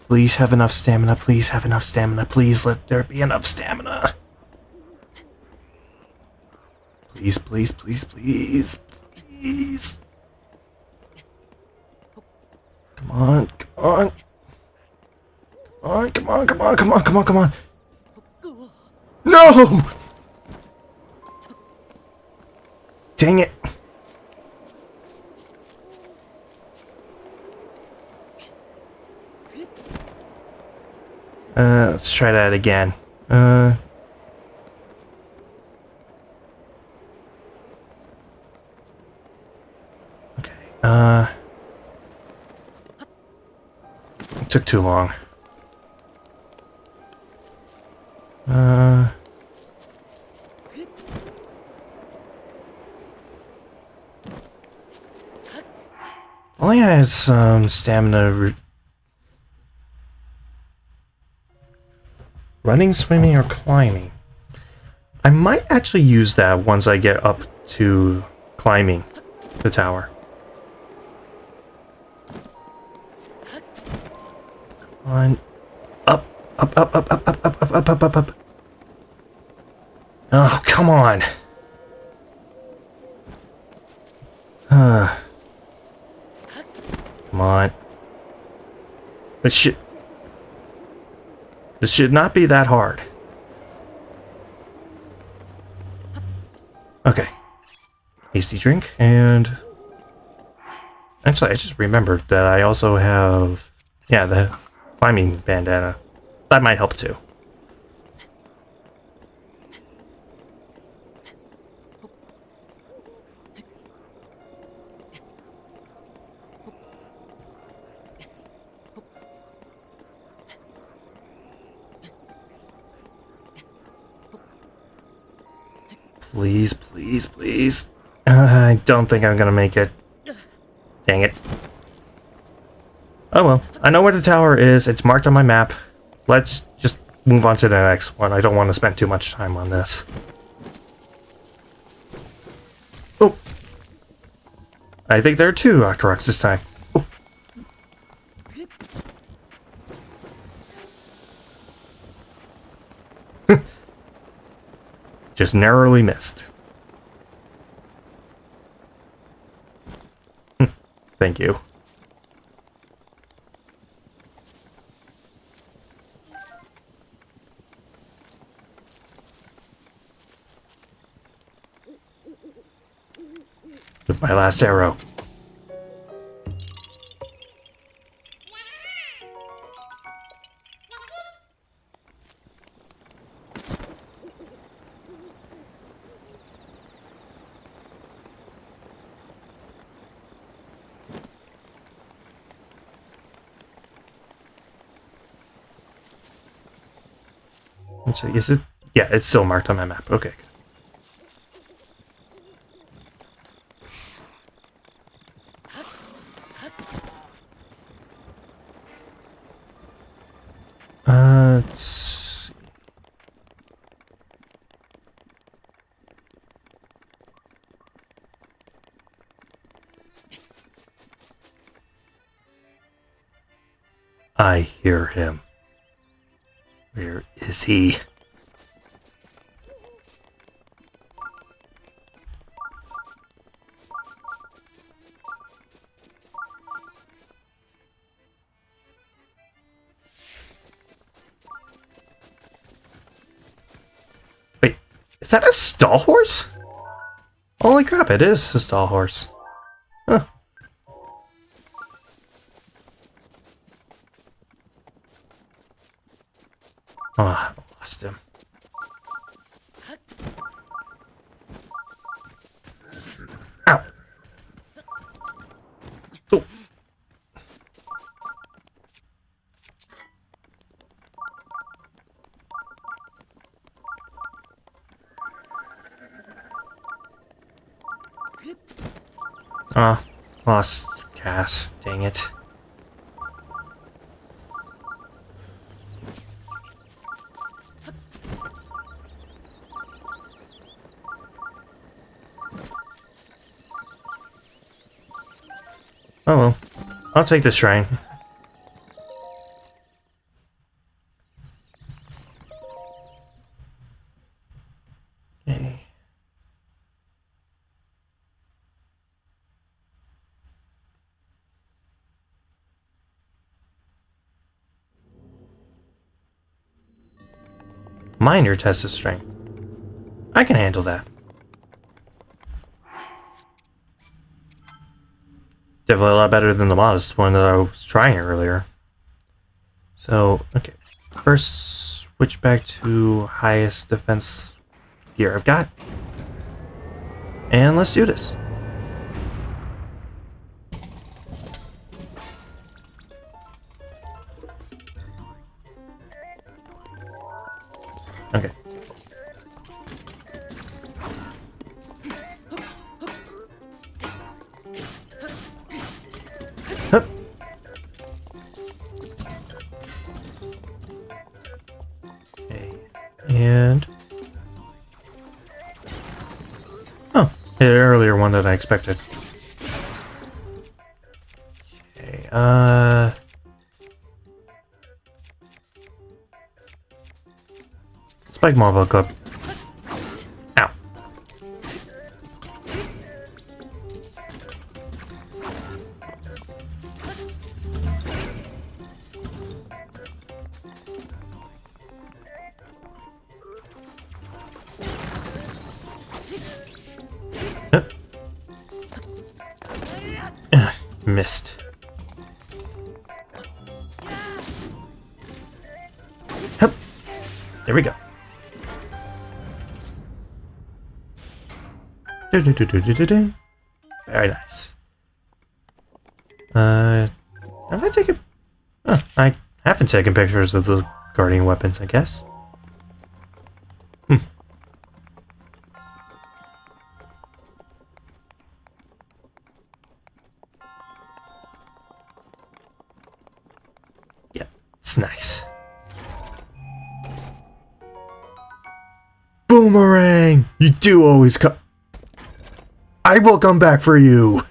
Please have enough stamina. Please have enough stamina. Please let there be enough stamina. Please, please, please, please, please. Come on, come on. Come on, come on, come on, come on, come on, come on. No! Dang it. Let's try that again. Okay, it took too long. Only has some stamina. Running, swimming, or climbing. I might actually use that once I get up to climbing the tower. Come on. Up, up, up, up, up, up, up, up, up, up, up. Oh, come on. Come on. This should not be that hard. Okay. Hasty drink, and... actually, I just remembered that I also have... yeah, the climbing bandana. That might help too. Please, please, please. I don't think I'm gonna make it. Dang it. Oh well, I know where the tower is. It's marked on my map. Let's just move on to the next one. I don't want to spend too much time on this. Oh. I think there are two Octoroks this time. Oh. Just narrowly missed. Thank you. With my last arrow. So is it? Yeah, it's still marked on my map. Okay. Let's see. I hear him. Where is he? Wait, is that a stall horse? Holy crap, it is a stall horse. Huh. Oh, I lost him. Ow! Oh. Oh, lost Cass. Dang it. Oh well. I'll take this shrine. Okay. Minor test of strength. I can handle that. Definitely a lot better than the modest one that I was trying earlier. So, okay. First, switch back to highest defense gear I've got. And let's do this. Okay. Hup. Okay. And oh, hit an earlier one than I expected. Okay, Spike Marvel Club. Ow. Missed. Hup. There we go. Very nice. Have I taken... Oh, I haven't taken pictures of the guardian weapons, I guess. Yeah, it's nice. Boomerang! You do always come... I will come back for you!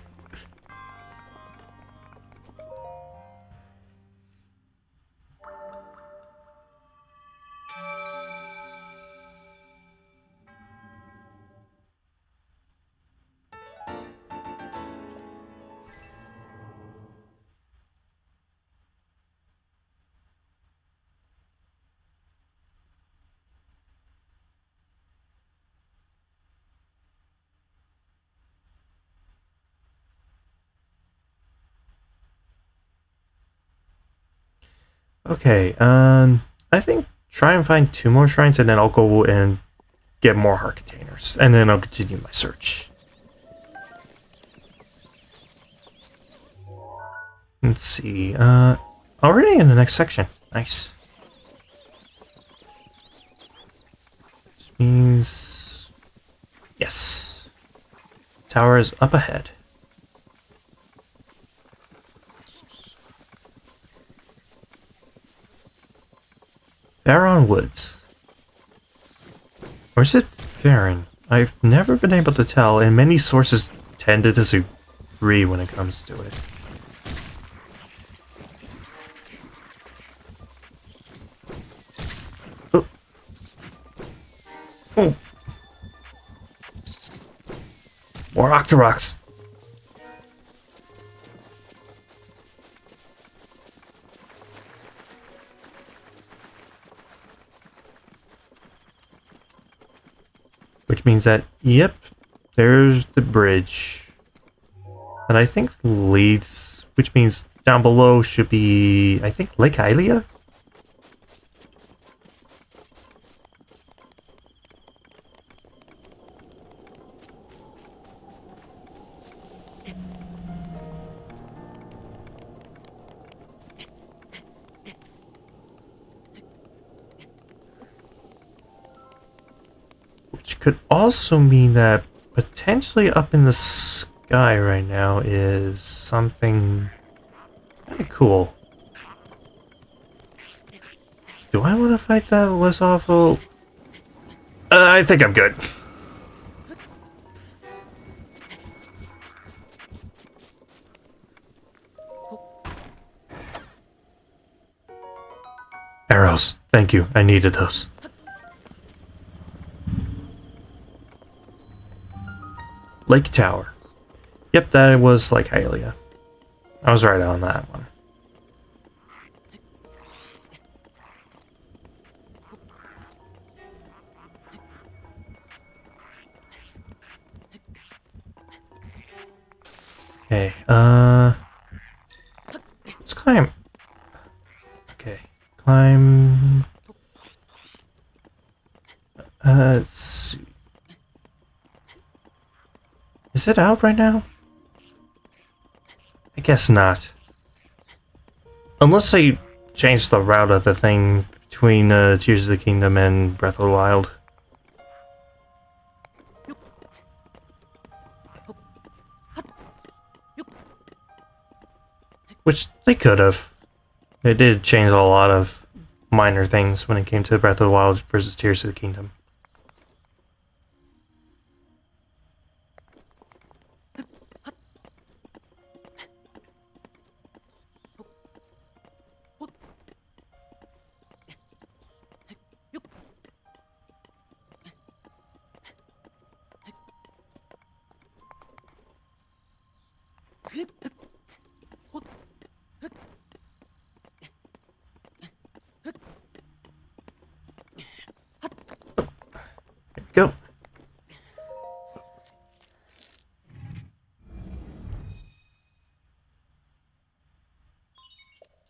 Okay, I think try and find 2 more shrines and then I'll go and get more heart containers. And then I'll continue my search. Let's see, already in the next section. Nice. This means... Yes. Tower is up ahead. Farron Woods. Or is it Farron? I've never been able to tell, and many sources tend to disagree when it comes to it. More Octoroks. Which means that, yep, there's the bridge. And I think leads, which means down below should be, I think, Lake Hylia? Which could also mean that potentially up in the sky right now is something kind of cool. Do I want to fight that less awful? I think I'm good. Arrows. Thank you. I needed those. Lake Tower. Yep, that was like Hylia. I was right on that one. Okay, let's climb. Okay, climb. Let's see. Is it out right now? I guess not. Unless they changed the route of the thing between Tears of the Kingdom and Breath of the Wild. Which they could have. They did change a lot of minor things when it came to Breath of the Wild versus Tears of the Kingdom. Go.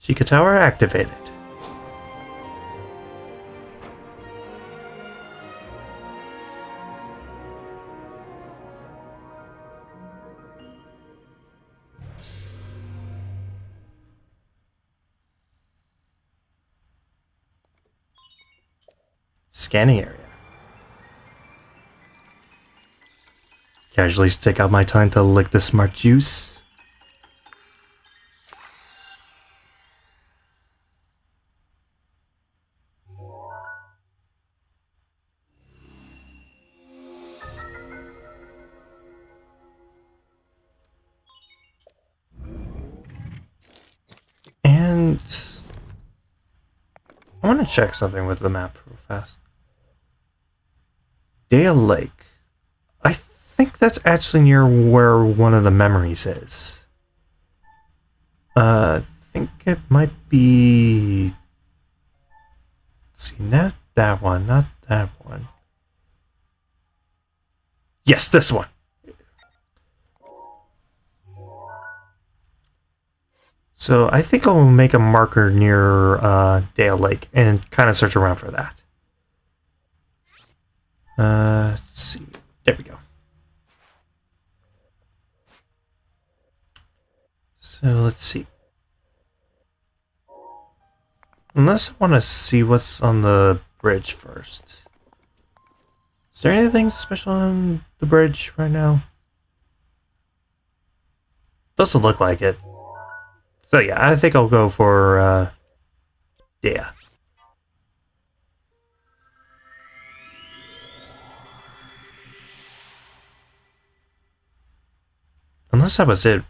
Sheikah Tower activated. Scanning area. Casually take out my time to lick the smart juice. And I want to check something with the map real fast. Dale Lake. I think that's actually near where one of the memories is. I think it might be... Let's see, not that one, not that one. Yes, this one! So I think I'll make a marker near Dale Lake and kind of search around for that. Let's see. There we go. So let's see. Unless I want to see what's on the bridge first. Is there anything special on the bridge right now? Doesn't look like it. So yeah, I think I'll go for, yeah. Unless that was it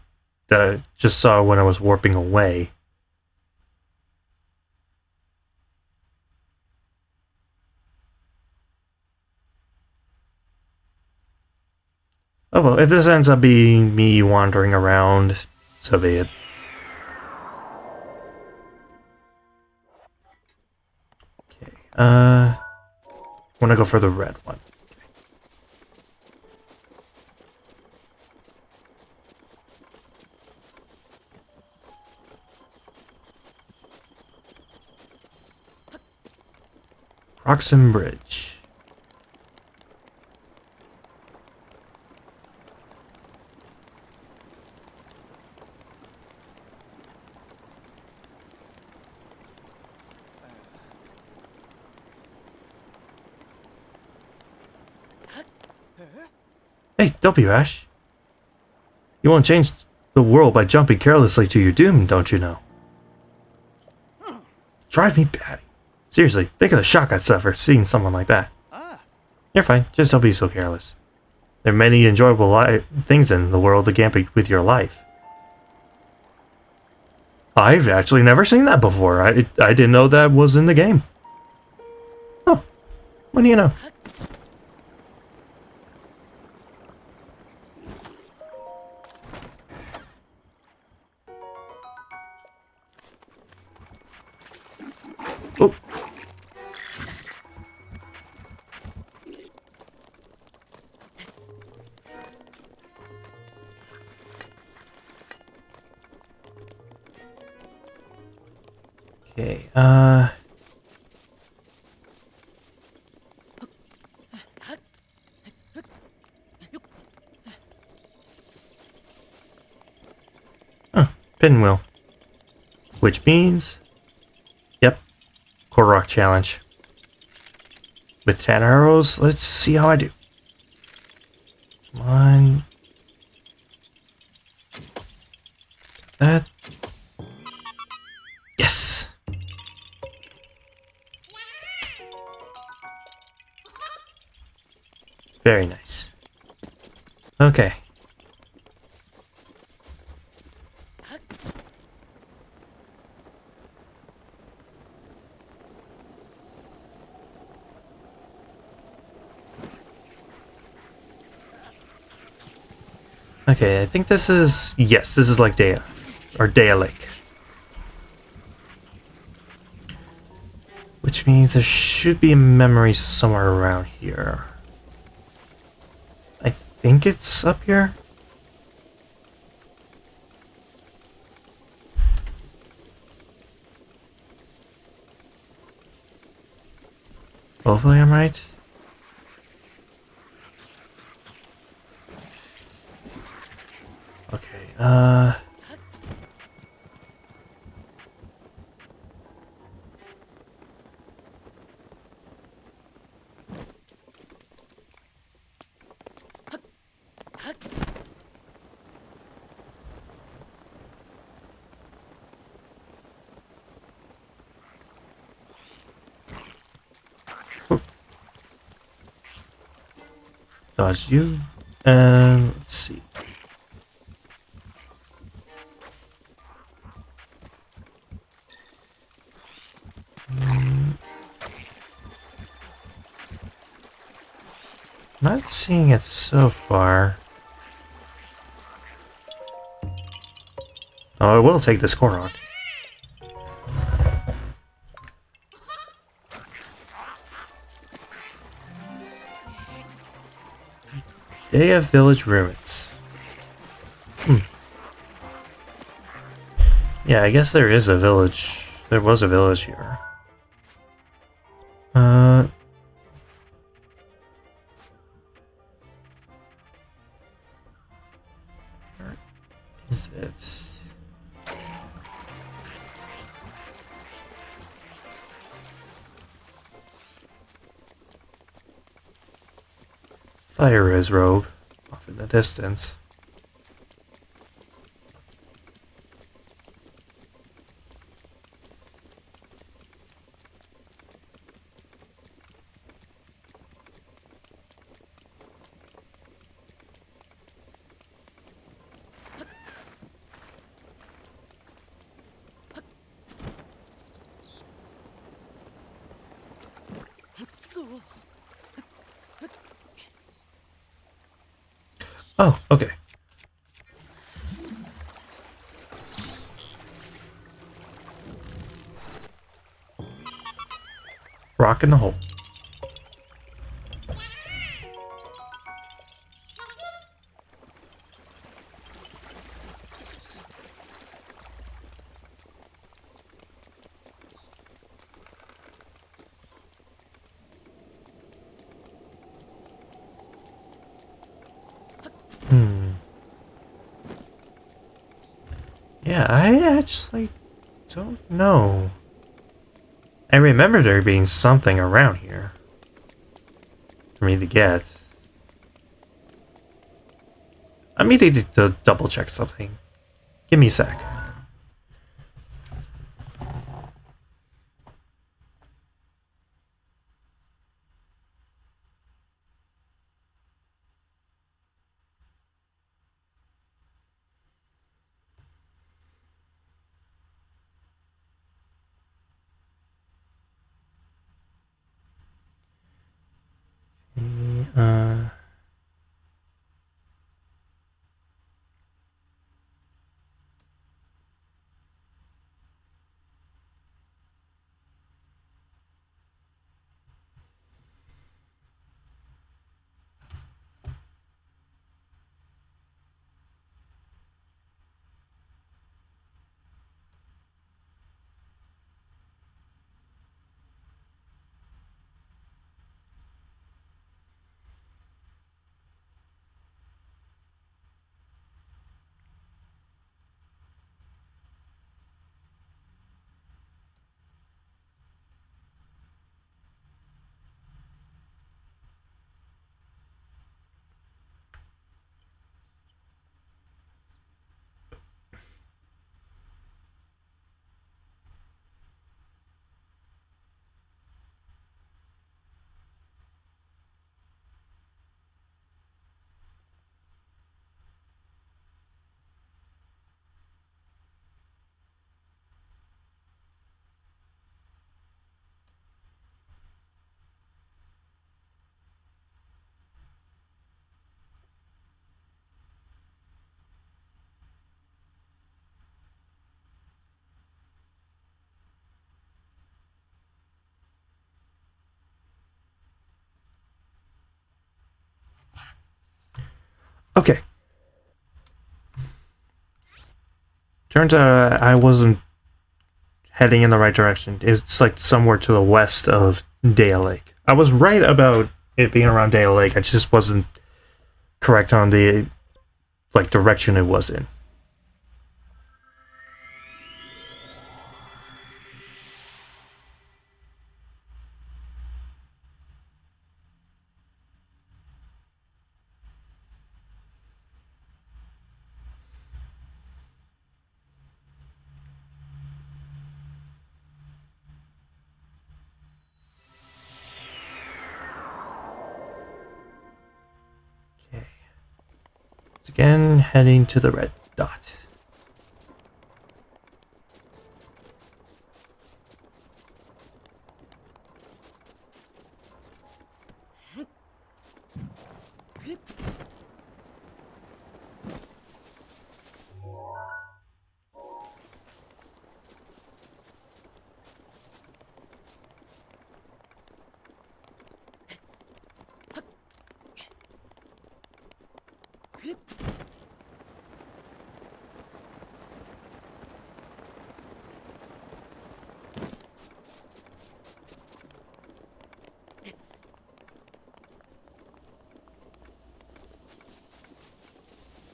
that I just saw when I was warping away. Oh well, if this ends up being me wandering around, so be it. Okay, wanna go for the red one. Proxim Bridge. Hey, don't be rash. You won't change the world by jumping carelessly to your doom, don't you know? Drive me batty. Seriously, think of the shock I'd suffer seeing someone like that. You're fine, just don't be so careless. There are many enjoyable things in the world to gamble with your life. I've actually never seen that before. I didn't know that was in the game. Oh, what do you know? Oh. Okay, pinwheel. Which means... Yep. Korok challenge. With 10 arrows, let's see how I do. Come on. That. Yes! Very nice. Okay. Okay, I think this is... Yes, this is like Dea. Or Dea Lake. Which means there should be a memory somewhere around here. I think it's up here? Hopefully I'm right. Okay, dodge you. And let's see. Not seeing it so far. Oh, I will take this Korok. Day of Village Ruins. Yeah, I guess there is a village. There was a village here. Where is it? Fire his robe off in the distance. Oh, okay. Rock in the hole. Yeah, I actually don't know. I remember there being something around here for me to get. I needed to double check something. Give me a sec. Uh, okay. Turns out I wasn't heading in the right direction. It's like somewhere to the west of Dale Lake. I was right about it being around Dale Lake. I just wasn't correct on the like direction it was in. Okay. So again, heading to the red dot.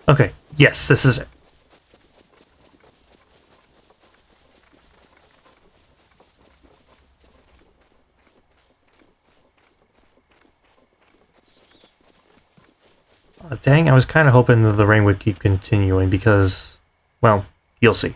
Okay, yes, this is it. Dang, I was kind of hoping that the rain would keep continuing because, well, you'll see.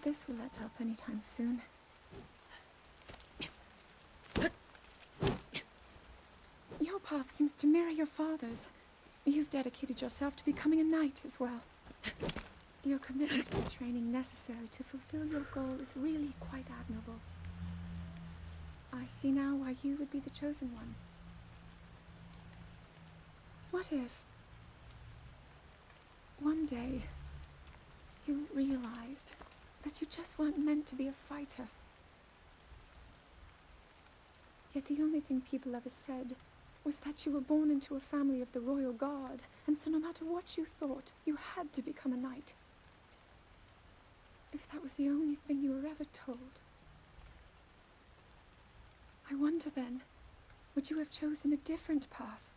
this will let up anytime soon. Your path seems to mirror your father's. You've dedicated yourself to becoming a knight as well. Your commitment to the training necessary to fulfill your goal is really quite admirable. I see now why you would be the chosen one. What if one day you realized that you just weren't meant to be a fighter? Yet the only thing people ever said was that you were born into a family of the royal guard, and so no matter what you thought, you had to become a knight. If that was the only thing you were ever told, I wonder then, would you have chosen a different path?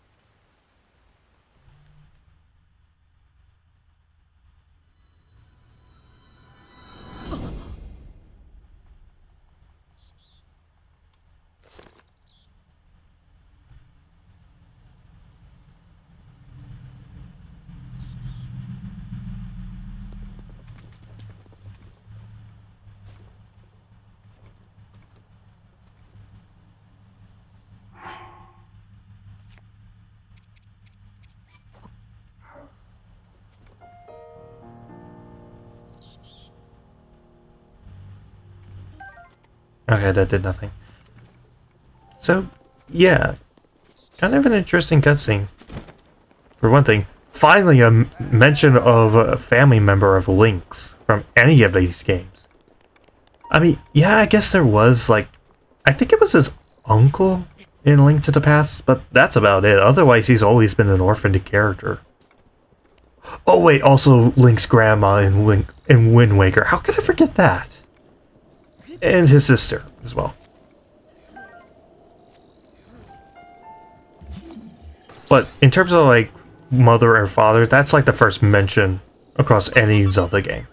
Okay, that did nothing. So, yeah. Kind of an interesting cutscene. For one thing, finally a mention of a family member of Link's from any of these games. I mean, yeah, I guess there was, like, I think it was his uncle in Link to the Past, but that's about it. Otherwise, he's always been an orphaned character. Oh wait, also Link's grandma in Wind Waker. How could I forget that? And his sister as well. But in terms of like mother or father, that's like the first mention across any Zelda game.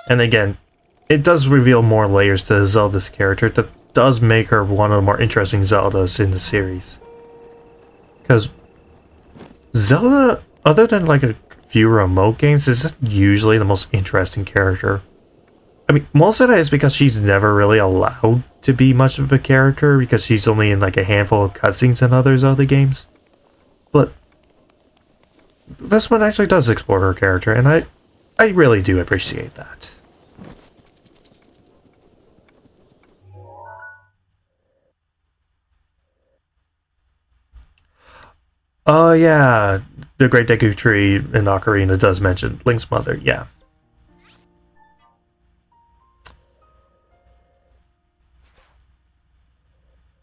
And again, it does reveal more layers to Zelda's character that does make her one of the more interesting Zeldas in the series. Because Zelda, other than like a few remote games, is usually the most interesting character. I mean, most of that is because she's never really allowed to be much of a character because she's only in like a handful of cutscenes in other Zelda games. But this one actually does explore her character, and I really do appreciate that. Oh yeah, the Great Deku Tree in Ocarina does mention Link's mother, yeah.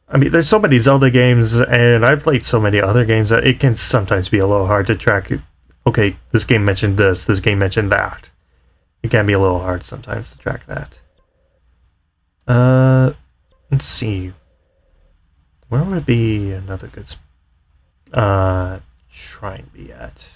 I mean, there's so many Zelda games, and I've played so many other games that it can sometimes be a little hard to track. Okay, this game mentioned this game mentioned that. It can be a little hard sometimes to track that. Let's see. Where would be another good shrine be at?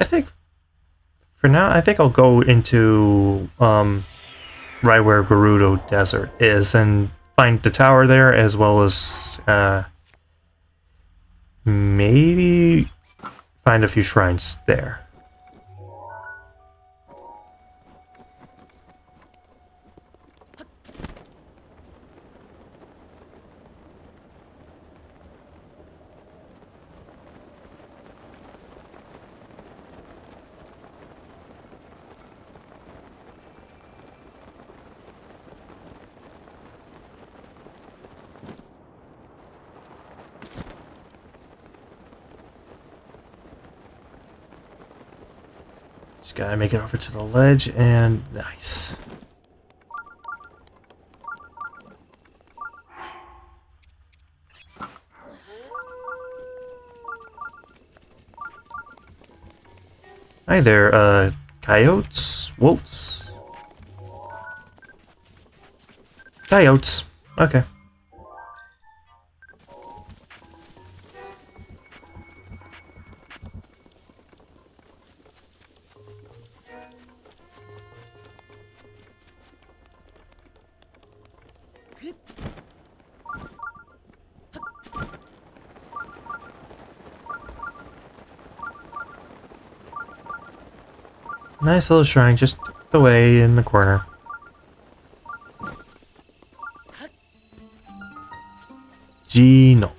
I think for now, I think I'll go into right where Gerudo Desert is and find the tower there, as well as maybe find a few shrines there. Just gotta make it over to the ledge, and nice. Hi there, coyotes? Wolves? Coyotes. Okay. Nice little shrine just away in the corner. Gino.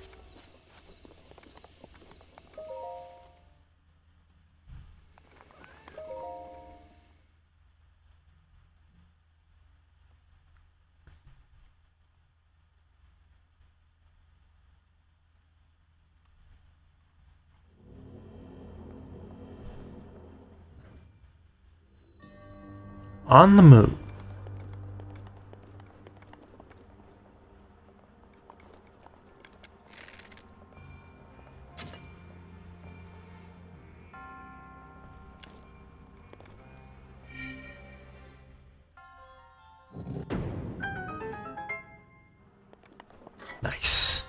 On the move. Nice.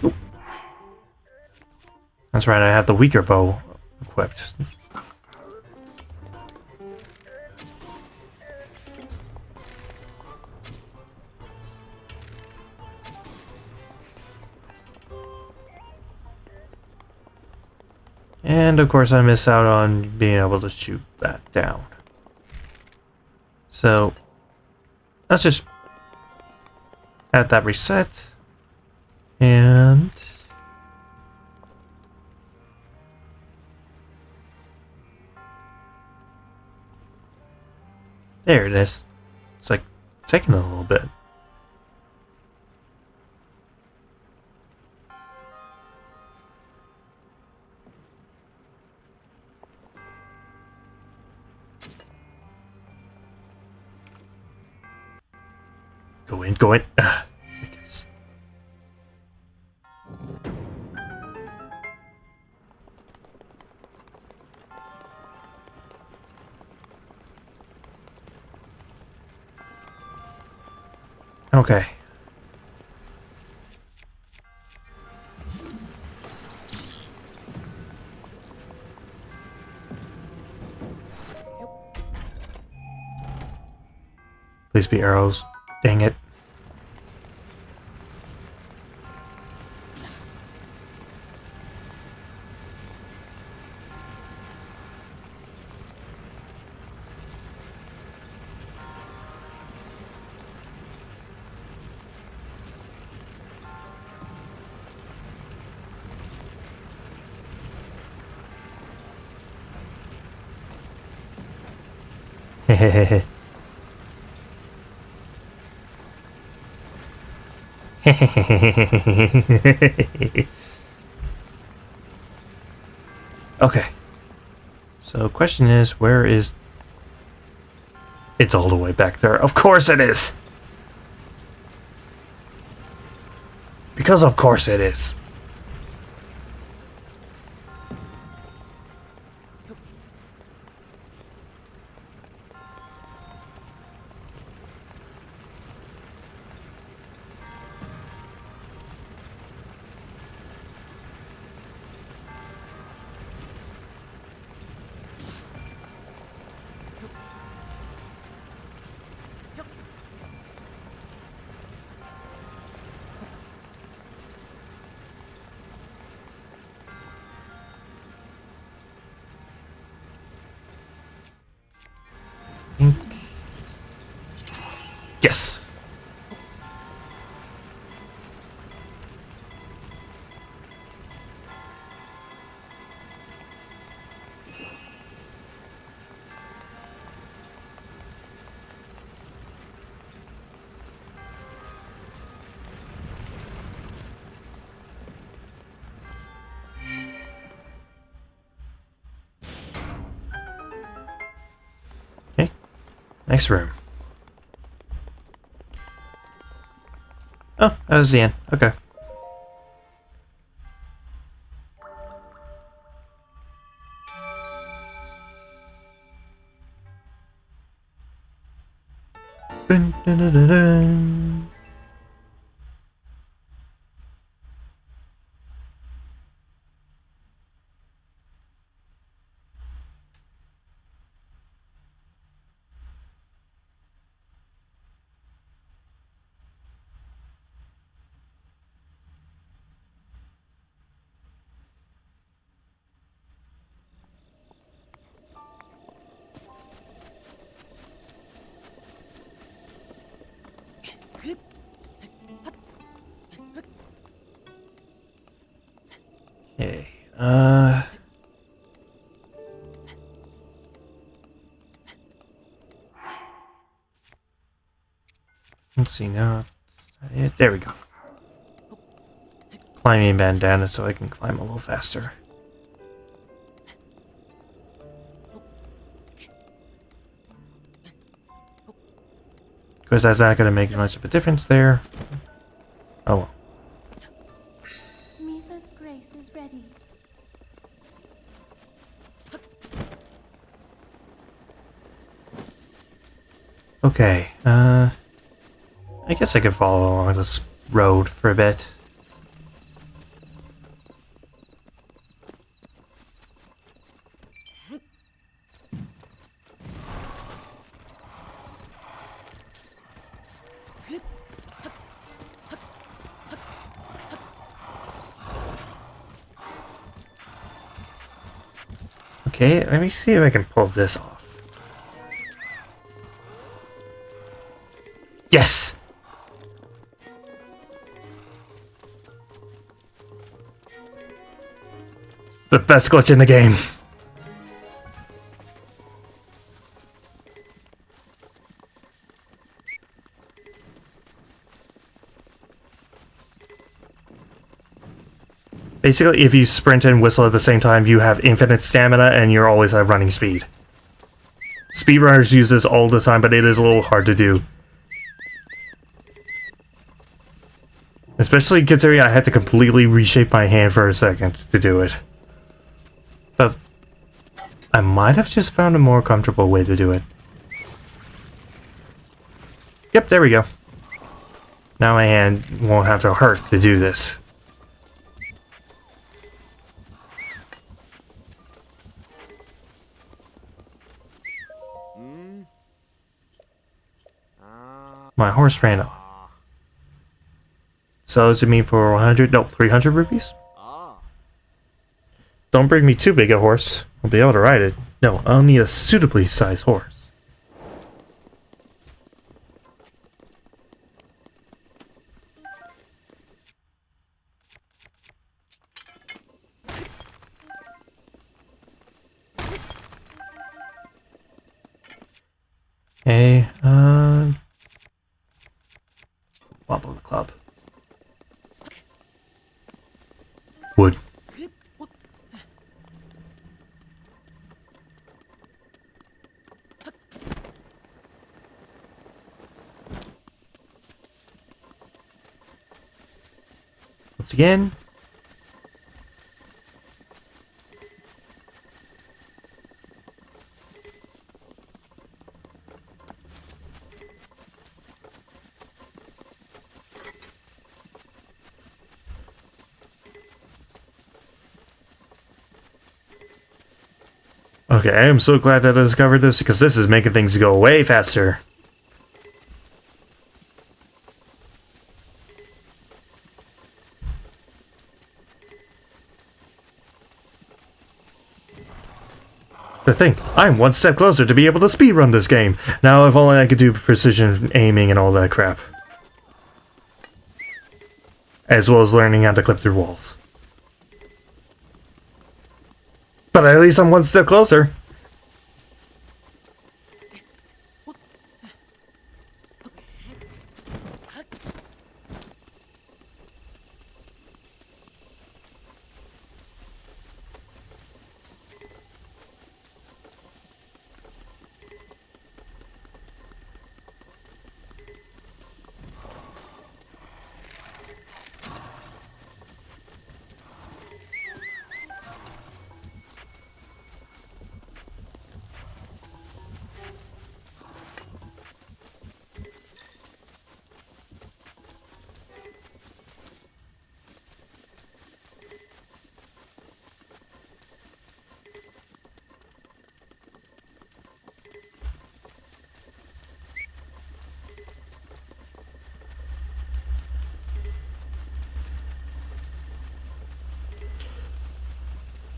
Oop. That's right, I have the weaker bow equipped. And of course I miss out on being able to shoot that down. So let's just have that reset. And there it is. It's like taking a little bit. Go in, go in. Ah, my goodness. Okay. Please be arrows. Dang it. Hehehe. Okay. So question is, where is... It's all the way back there. Of course it is! Because of course it is. Yes. Next room. Oh, that was the end. Okay. Dun, dun, dun, dun, dun. Okay. Let's see now. There we go. Climbing bandana so I can climb a little faster. Because that's not going to make much of a difference there. Oh well. Mifa's grace is ready. Okay, I guess I could follow along this road for a bit. Okay, let me see if I can pull this off. Yes! The best glitch in the game. Basically, if you sprint and whistle at the same time, you have infinite stamina and you're always at running speed. Speedrunners use this all the time, but it is a little hard to do. Especially considering I had to completely reshape my hand for a second to do it. But I might have just found a more comfortable way to do it. Yep, there we go. Now my hand won't have to hurt to do this. My horse ran off. Sell it to me for 100, no, 300 rupees? Don't bring me too big a horse. I'll be able to ride it. No, I'll need a suitably sized horse. Okay, wobble the club. Wood. Once again. Okay, I am so glad that I discovered this because this is making things go way faster. The thing, I'm one step closer to be able to speedrun this game. Now if only I could do precision aiming and all that crap. As well as learning how to clip through walls. But at least I'm one step closer.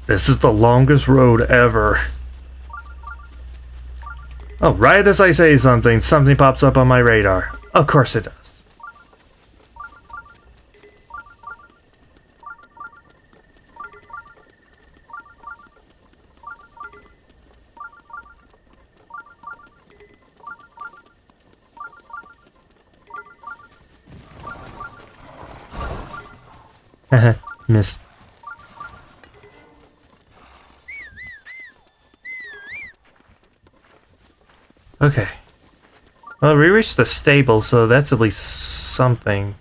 This is the longest road ever. Oh, right as I say something, something pops up on my radar. Of course it does. Missed. Okay. Well, we reached the stable, so that's at least something.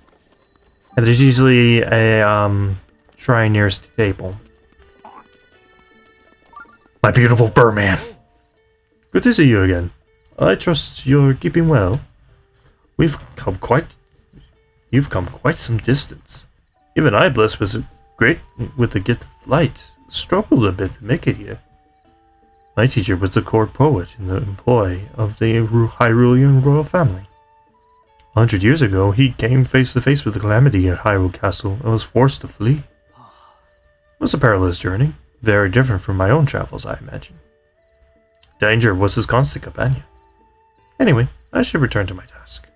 And there's usually a shrine nearest the stable. My beautiful Burman. Good to see you again. I trust you're keeping well. You've come quite some distance. Even I, blessed was great with the gift of flight, struggled a bit to make it here. My teacher was the court poet in the employ of the Hyrulean royal family. 100 years ago, he came face to face with the calamity at Hyrule Castle and was forced to flee. It was a perilous journey, very different from my own travels, I imagine. Danger was his constant companion. Anyway, I should return to my task.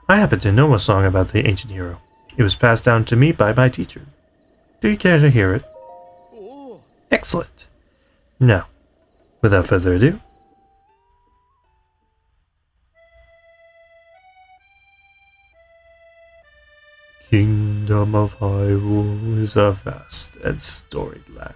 I happen to know a song about the ancient hero. It was passed down to me by my teacher. Do you care to hear it? Excellent. Now, without further ado, Kingdom of Hyrule is a vast and storied land.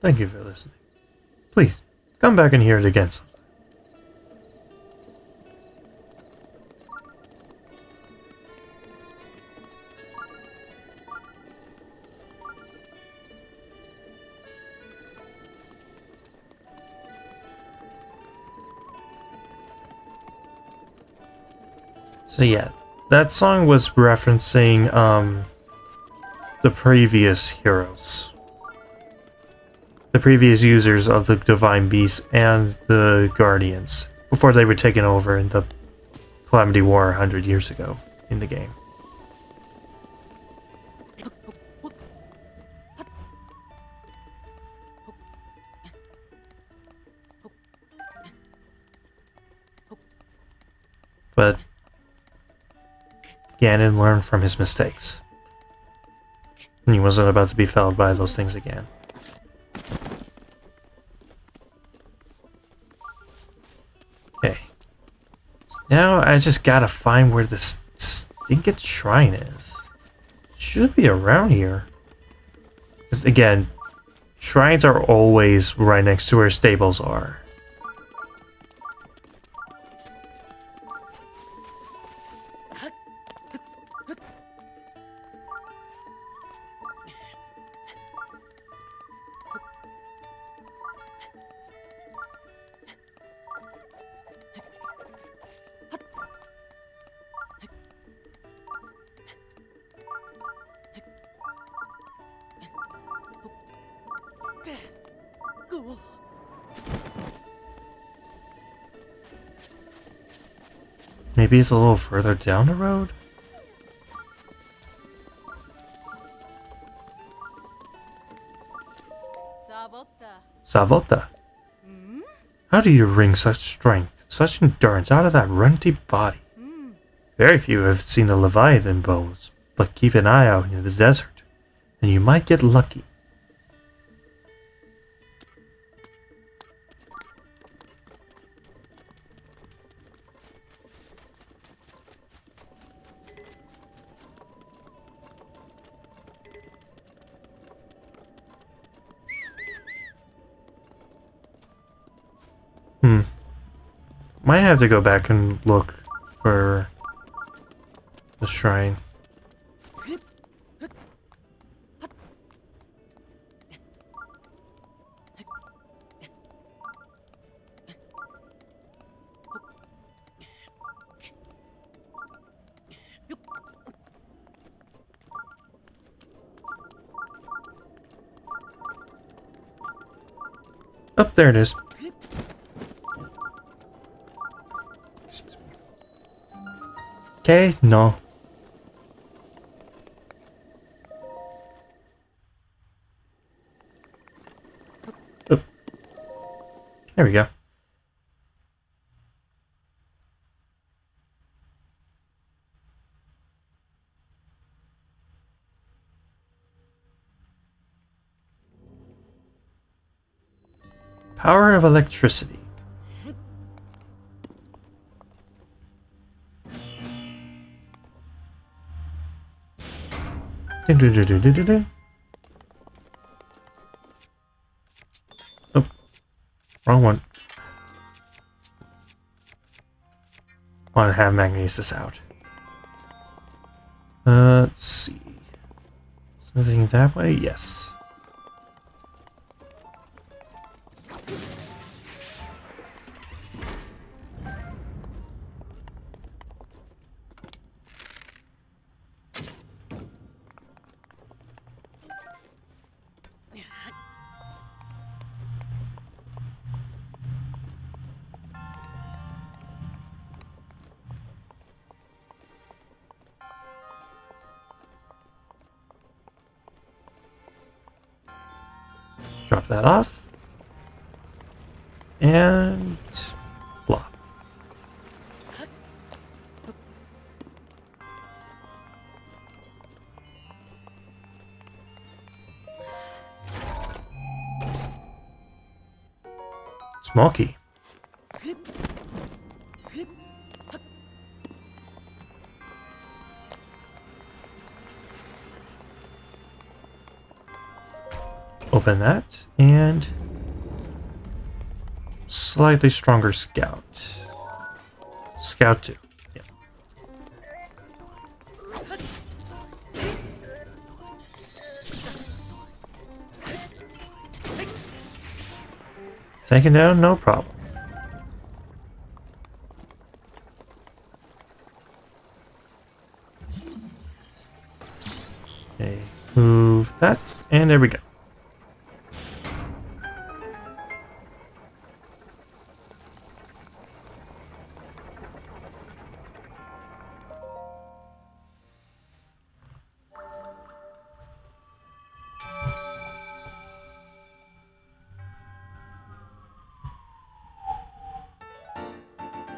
Thank you for listening. Please, come back and hear it again sometime. So yeah, that song was referencing the previous heroes. The previous users of the Divine Beast and the Guardians, before they were taken over in the Calamity War 100 years ago in the game. But Ganon learned from his mistakes. And he wasn't about to be felled by those things again. Okay. Now I just gotta find where this stinking shrine is. Should be around here. Because again, shrines are always right next to where stables are. Maybe it's a little further down the road? Savota. How do you wring such strength, such endurance out of that runty body? Very few have seen the Leviathan bones, but keep an eye out in the desert, and you might get lucky. Might have to go back and look for the shrine. Oh, there it is. Okay, no. Oh. There we go. Power of electricity. Oh, wrong one. Want to have Magnesis out. Let's see. Something that way? Yes. Drop that off. And plop. Smoky. Open that, and slightly stronger scout. Scout 2. Yeah. Taken down, no problem. Okay, move that, and there we go.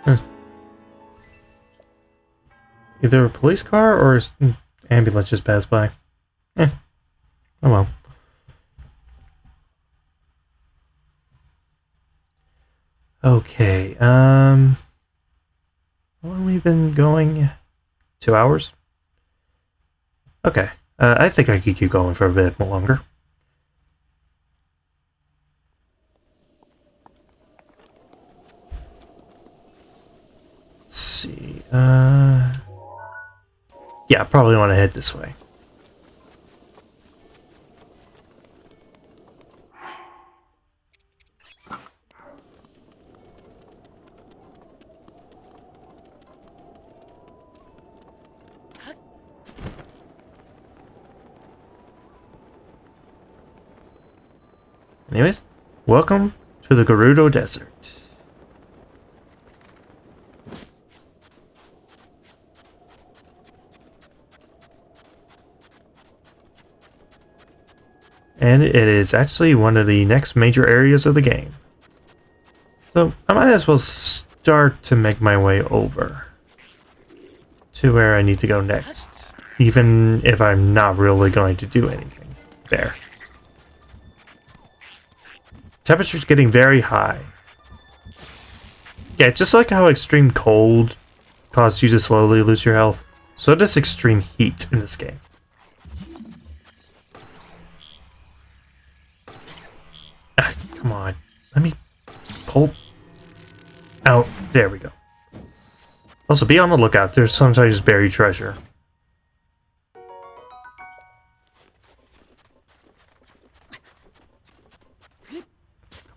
Huh. Either a police car or an ambulance just passed by. Oh well. Okay, how long have we been going? 2 hours? Okay, I think I could keep going for a bit more longer. Let's see, yeah, I probably want to head this way. Anyways, welcome to the Gerudo Desert. And it is actually one of the next major areas of the game. So I might as well start to make my way over to where I need to go next, even if I'm not really going to do anything there. Temperature's getting very high. Yeah, just like how extreme cold causes you to slowly lose your health, so does extreme heat in this game. Ah, come on, let me pull out. There we go. Also, be on the lookout. There's sometimes buried treasure.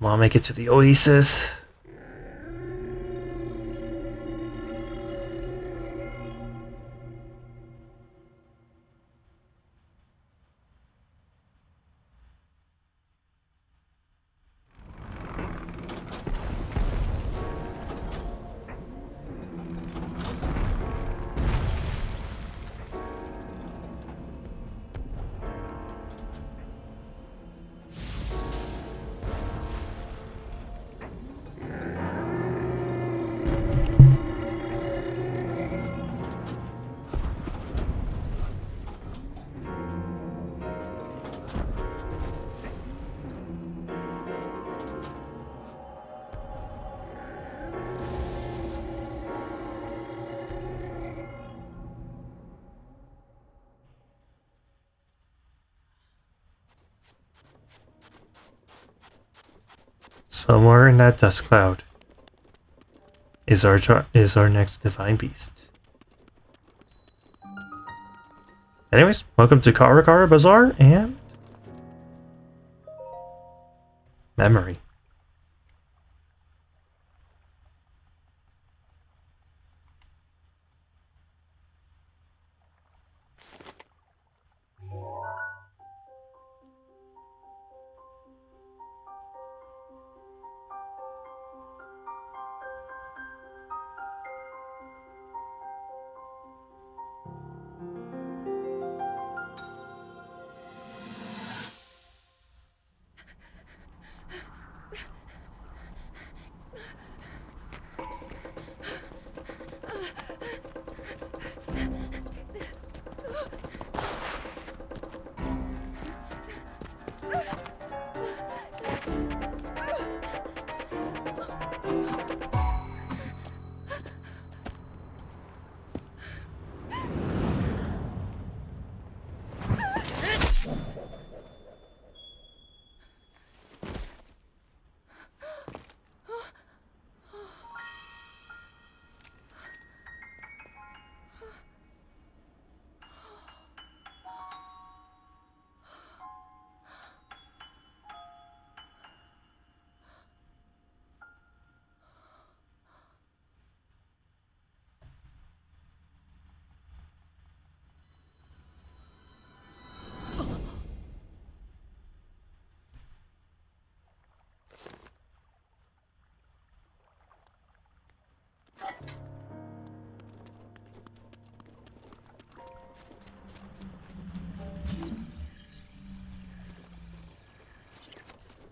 Come on, make it to the oasis. Somewhere in that dust cloud is our next divine beast. Anyways, welcome to Karakara Bazaar and memory.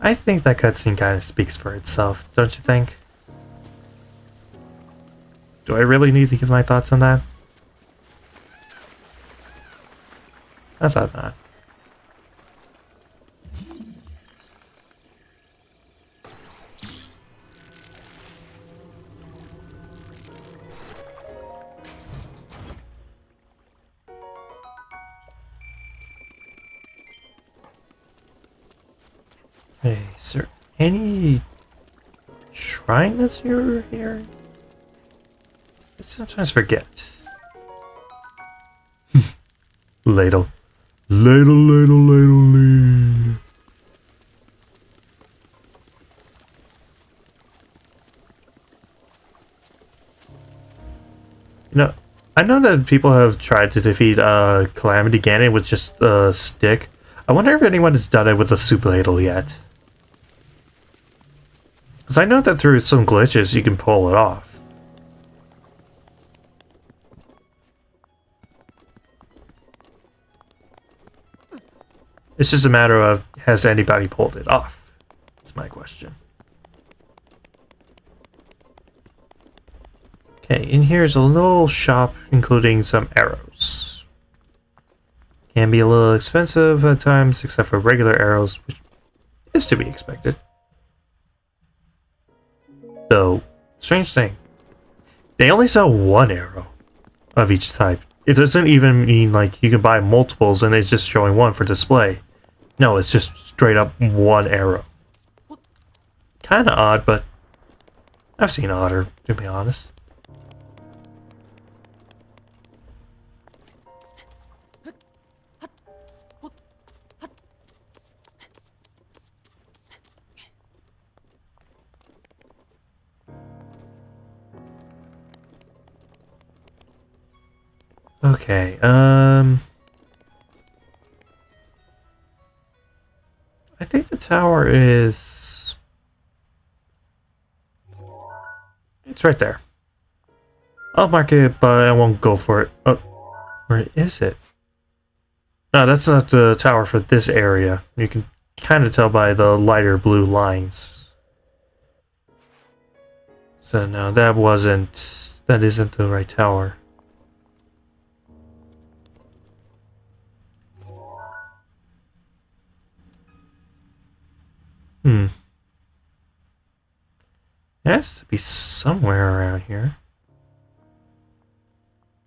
I think that cutscene kind of speaks for itself, don't you think? Do I really need to give my thoughts on that? I thought not. Hey, is there any shrine that's near here? I sometimes forget. Ladle. Ladle, ladle, ladle, ladle. You know, I know that people have tried to defeat Calamity Ganon with just a stick. I wonder if anyone has done it with a soup ladle yet. Because I know that through some glitches you can pull it off. It's just a matter of, has anybody pulled it off? That's my question. Okay, in here is a little shop including some arrows. Can be a little expensive at times, except for regular arrows, which is to be expected. Though, strange thing, they only sell one arrow of each type. It doesn't even mean like you can buy multiples and it's just showing one for display. No, it's just straight up one arrow. Kinda odd, but I've seen odder, to be honest. Okay, I think the tower is... It's right there. I'll mark it, but I won't go for it. Oh, where is it? No, that's not the tower for this area. You can kind of tell by the lighter blue lines. So no, that isn't the right tower. It has to be somewhere around here.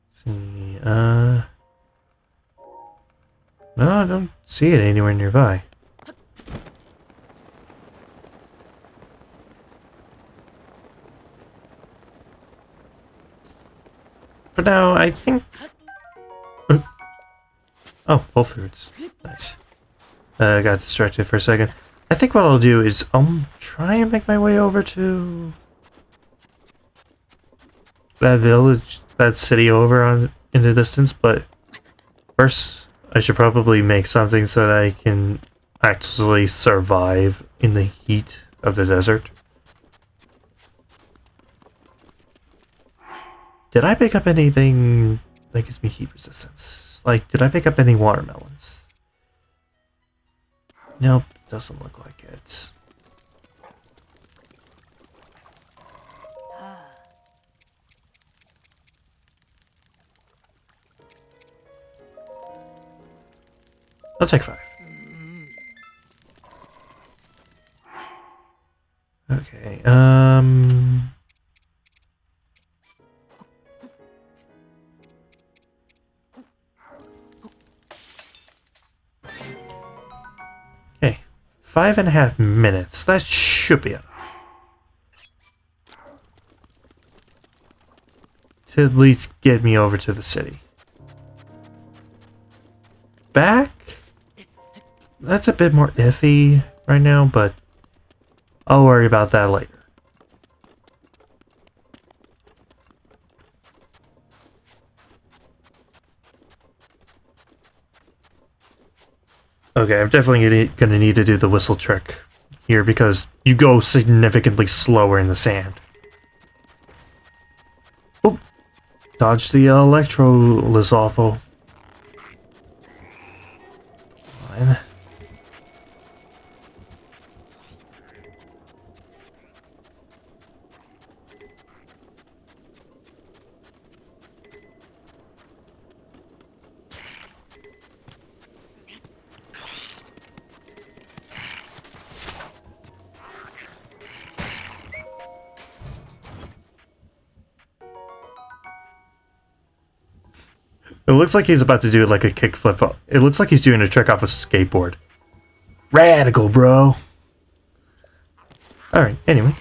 Let's see, no, I don't see it anywhere nearby. For now, I think... Oh, Whole Foods. Nice. I got distracted for a second. I think what I'll do is try and make my way over to that village, that city over in the distance, but first I should probably make something so that I can actually survive in the heat of the desert. Did I pick up anything that gives me heat resistance? Like, did I pick up any watermelons? Nope, doesn't look like it. I'll take 5. Okay, okay, 5.5 minutes. That should be enough to at least get me over to the city. Back? That's a bit more iffy right now, but I'll worry about that later. Okay, I'm definitely gonna need to do the whistle trick here because you go significantly slower in the sand. Oh! Dodge the electro Lizalfo. Fine. It looks like he's about to do like a kickflip. It looks like he's doing a trick off a skateboard. Radical, bro. Alright, anyway.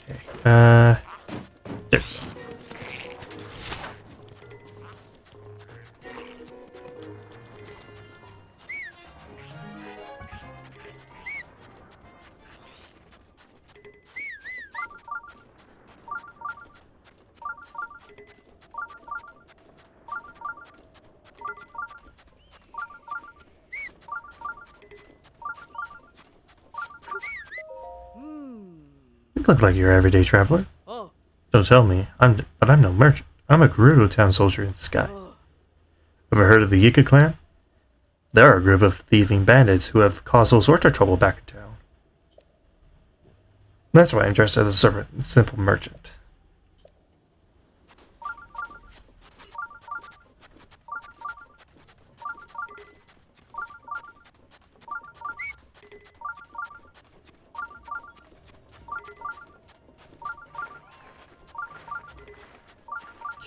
Okay, there. You look like your everyday traveler. Don't tell me, but I'm no merchant. I'm a Gerudo town soldier in disguise. Ever heard of the Yika clan? They're a group of thieving bandits who have caused all sorts of trouble back in town. That's why I'm dressed as a simple merchant.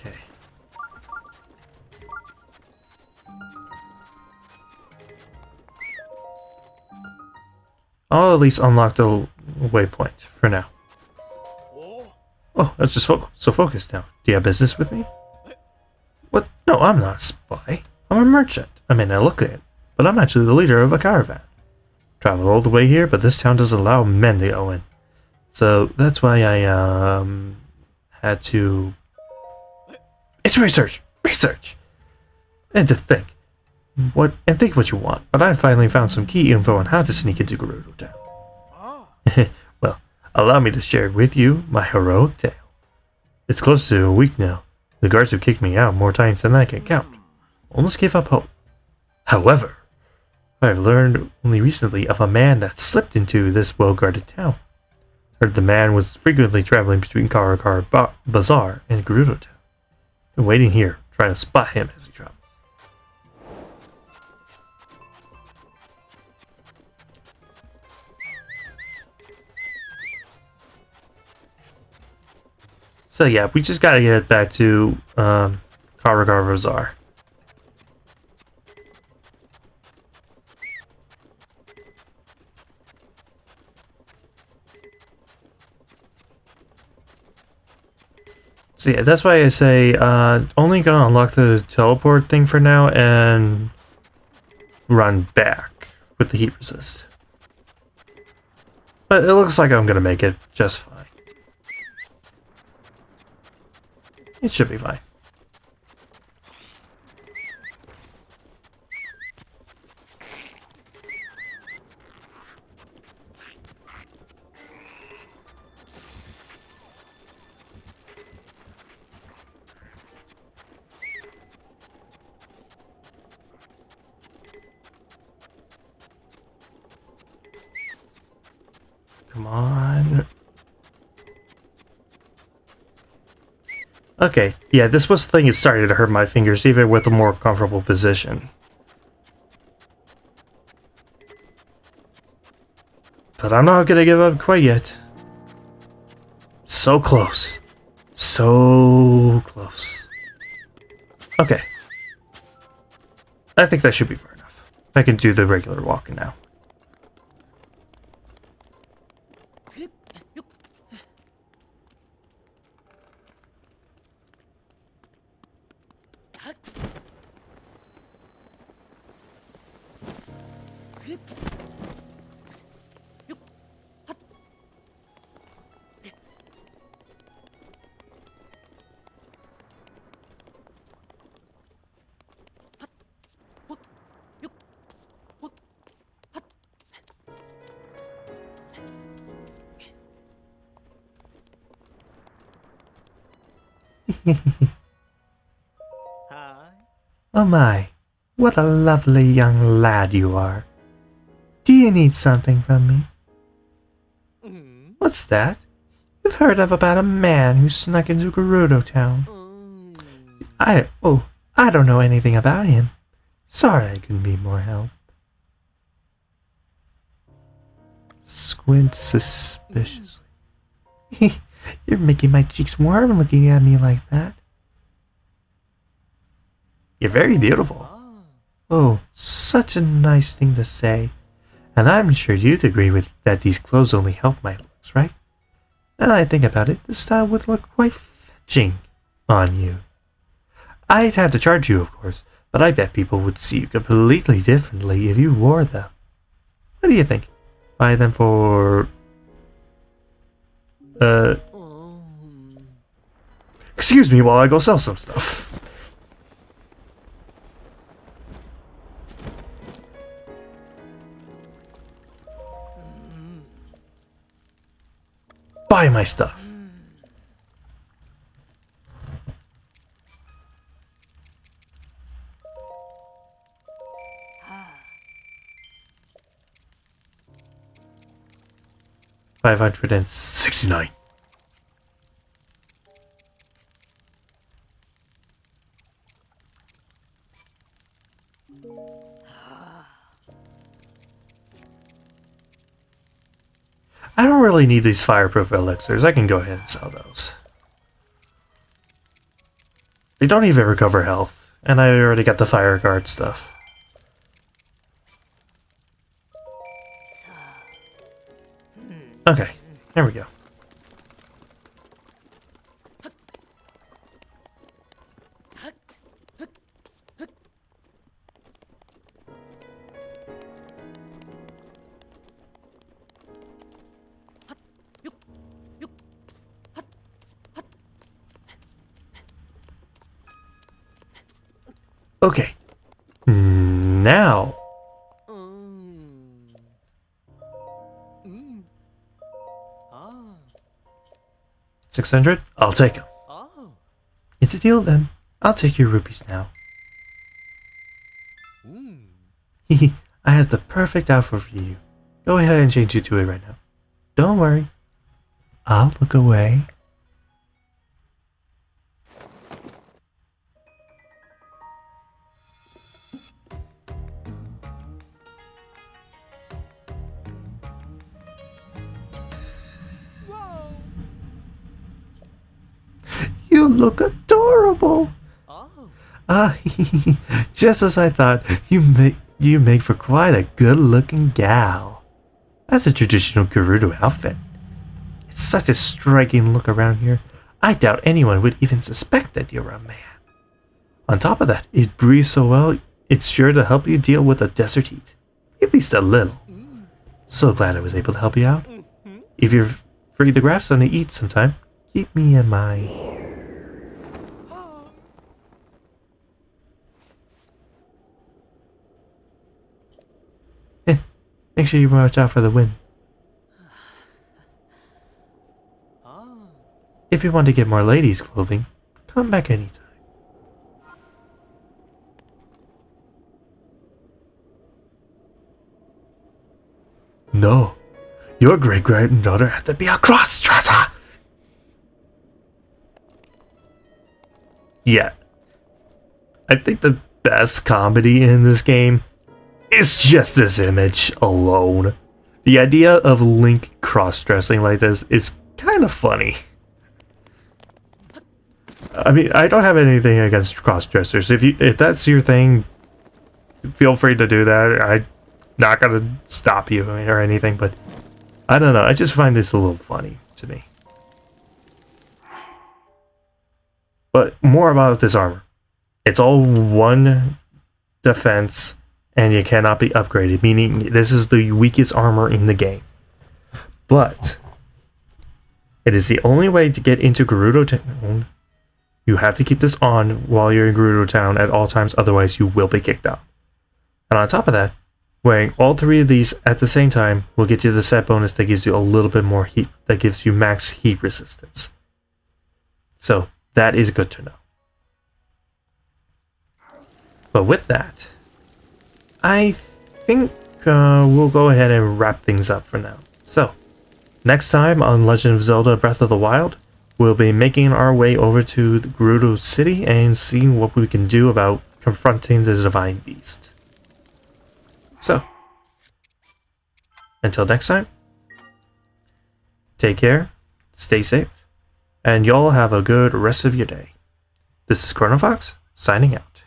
Okay. I'll at least unlock the waypoint for now. Oh, that's just so focused now. Do you have business with me? What? No, I'm not a spy. I'm a merchant. I mean, I look it, but I'm actually the leader of a caravan. Traveled all the way here, but this town doesn't allow men to go in. So that's why I had to. It's research, and to think. Think what you want. But I finally found some key info on how to sneak into Gerudo Town. Well, allow me to share with you my heroic tale. It's close to a week now. The guards have kicked me out more times than I can count. Almost gave up hope. However, I've learned only recently of a man that slipped into this well-guarded town. Heard the man was frequently traveling between Karakar Bazaar and Gerudo Town. Been waiting here, trying to spot him as he travels. So yeah, we just gotta get back to Karakar Bazaar. So yeah, that's why I say only gonna unlock the teleport thing for now and run back with the heat resist. But it looks like I'm gonna make it just fine. It should be fine. Come on. Okay, yeah, this was the thing. It started to hurt my fingers, even with a more comfortable position. But I'm not gonna give up quite yet. So close. So close. Okay. I think that should be far enough. I can do the regular walking now. Hi. Oh my, what a lovely young lad you are. Do you need something from me? Mm. What's that? You've heard about a man who snuck into Gerudo Town. Mm. I don't know anything about him. Sorry I couldn't be more help. Squint suspiciously. You're making my cheeks warm looking at me like that. You're very beautiful. Ah. Oh, such a nice thing to say. And I'm sure you'd agree with that these clothes only help my looks, right? Now that I think about it, this style would look quite fetching on you. I'd have to charge you, of course, but I bet people would see you completely differently if you wore them. What do you think? Buy them for... Excuse me while I go sell some stuff. Buy my stuff. $569. I don't really need these fireproof elixirs. I can go ahead and sell those. They don't even recover health, and I already got the fire guard stuff. Okay, there we go. Okay, now Ah. 600. I'll take them. Oh. It's a deal then. I'll take your rupees now. Mm. I have the perfect outfit for you. Go ahead and change it to it right now. Don't worry. I'll look away. Whoa. You look adorable. Oh. Just as I thought, you make for quite a good-looking gal. That's a traditional Gerudo outfit. It's such a striking look around here. I doubt anyone would even suspect that you're a man. On top of that, it breathes so well, it's sure to help you deal with the desert heat. At least a little. So glad I was able to help you out. If you're free to grab something to eat sometime, keep me in mind. Make sure you watch out for the wind. Ah. If you want to get more ladies' clothing, come back anytime. No, your great-granddaughter had to be a cross-dresser. Yeah, I think the best comedy in this game is just this image alone. The idea of Link cross-dressing like this is kind of funny. I mean, I don't have anything against cross-dressers. If that's your thing, feel free to do that. I'm not gonna stop you or anything, but I don't know. I just find this a little funny to me. But more about this armor. It's all one defense, and you cannot be upgraded, meaning this is the weakest armor in the game. But it is the only way to get into Gerudo Town. You have to keep this on while you're in Gerudo Town at all times, otherwise you will be kicked out. And on top of that, wearing all three of these at the same time will get you the set bonus that gives you a little bit more heat, that gives you max heat resistance. So that is good to know. But with that, I think we'll go ahead and wrap things up for now. So, next time on Legend of Zelda Breath of the Wild, we'll be making our way over to the Gerudo City and seeing what we can do about confronting the Divine Beast. So, until next time, take care, stay safe, and y'all have a good rest of your day. This is Chronofahx, signing out.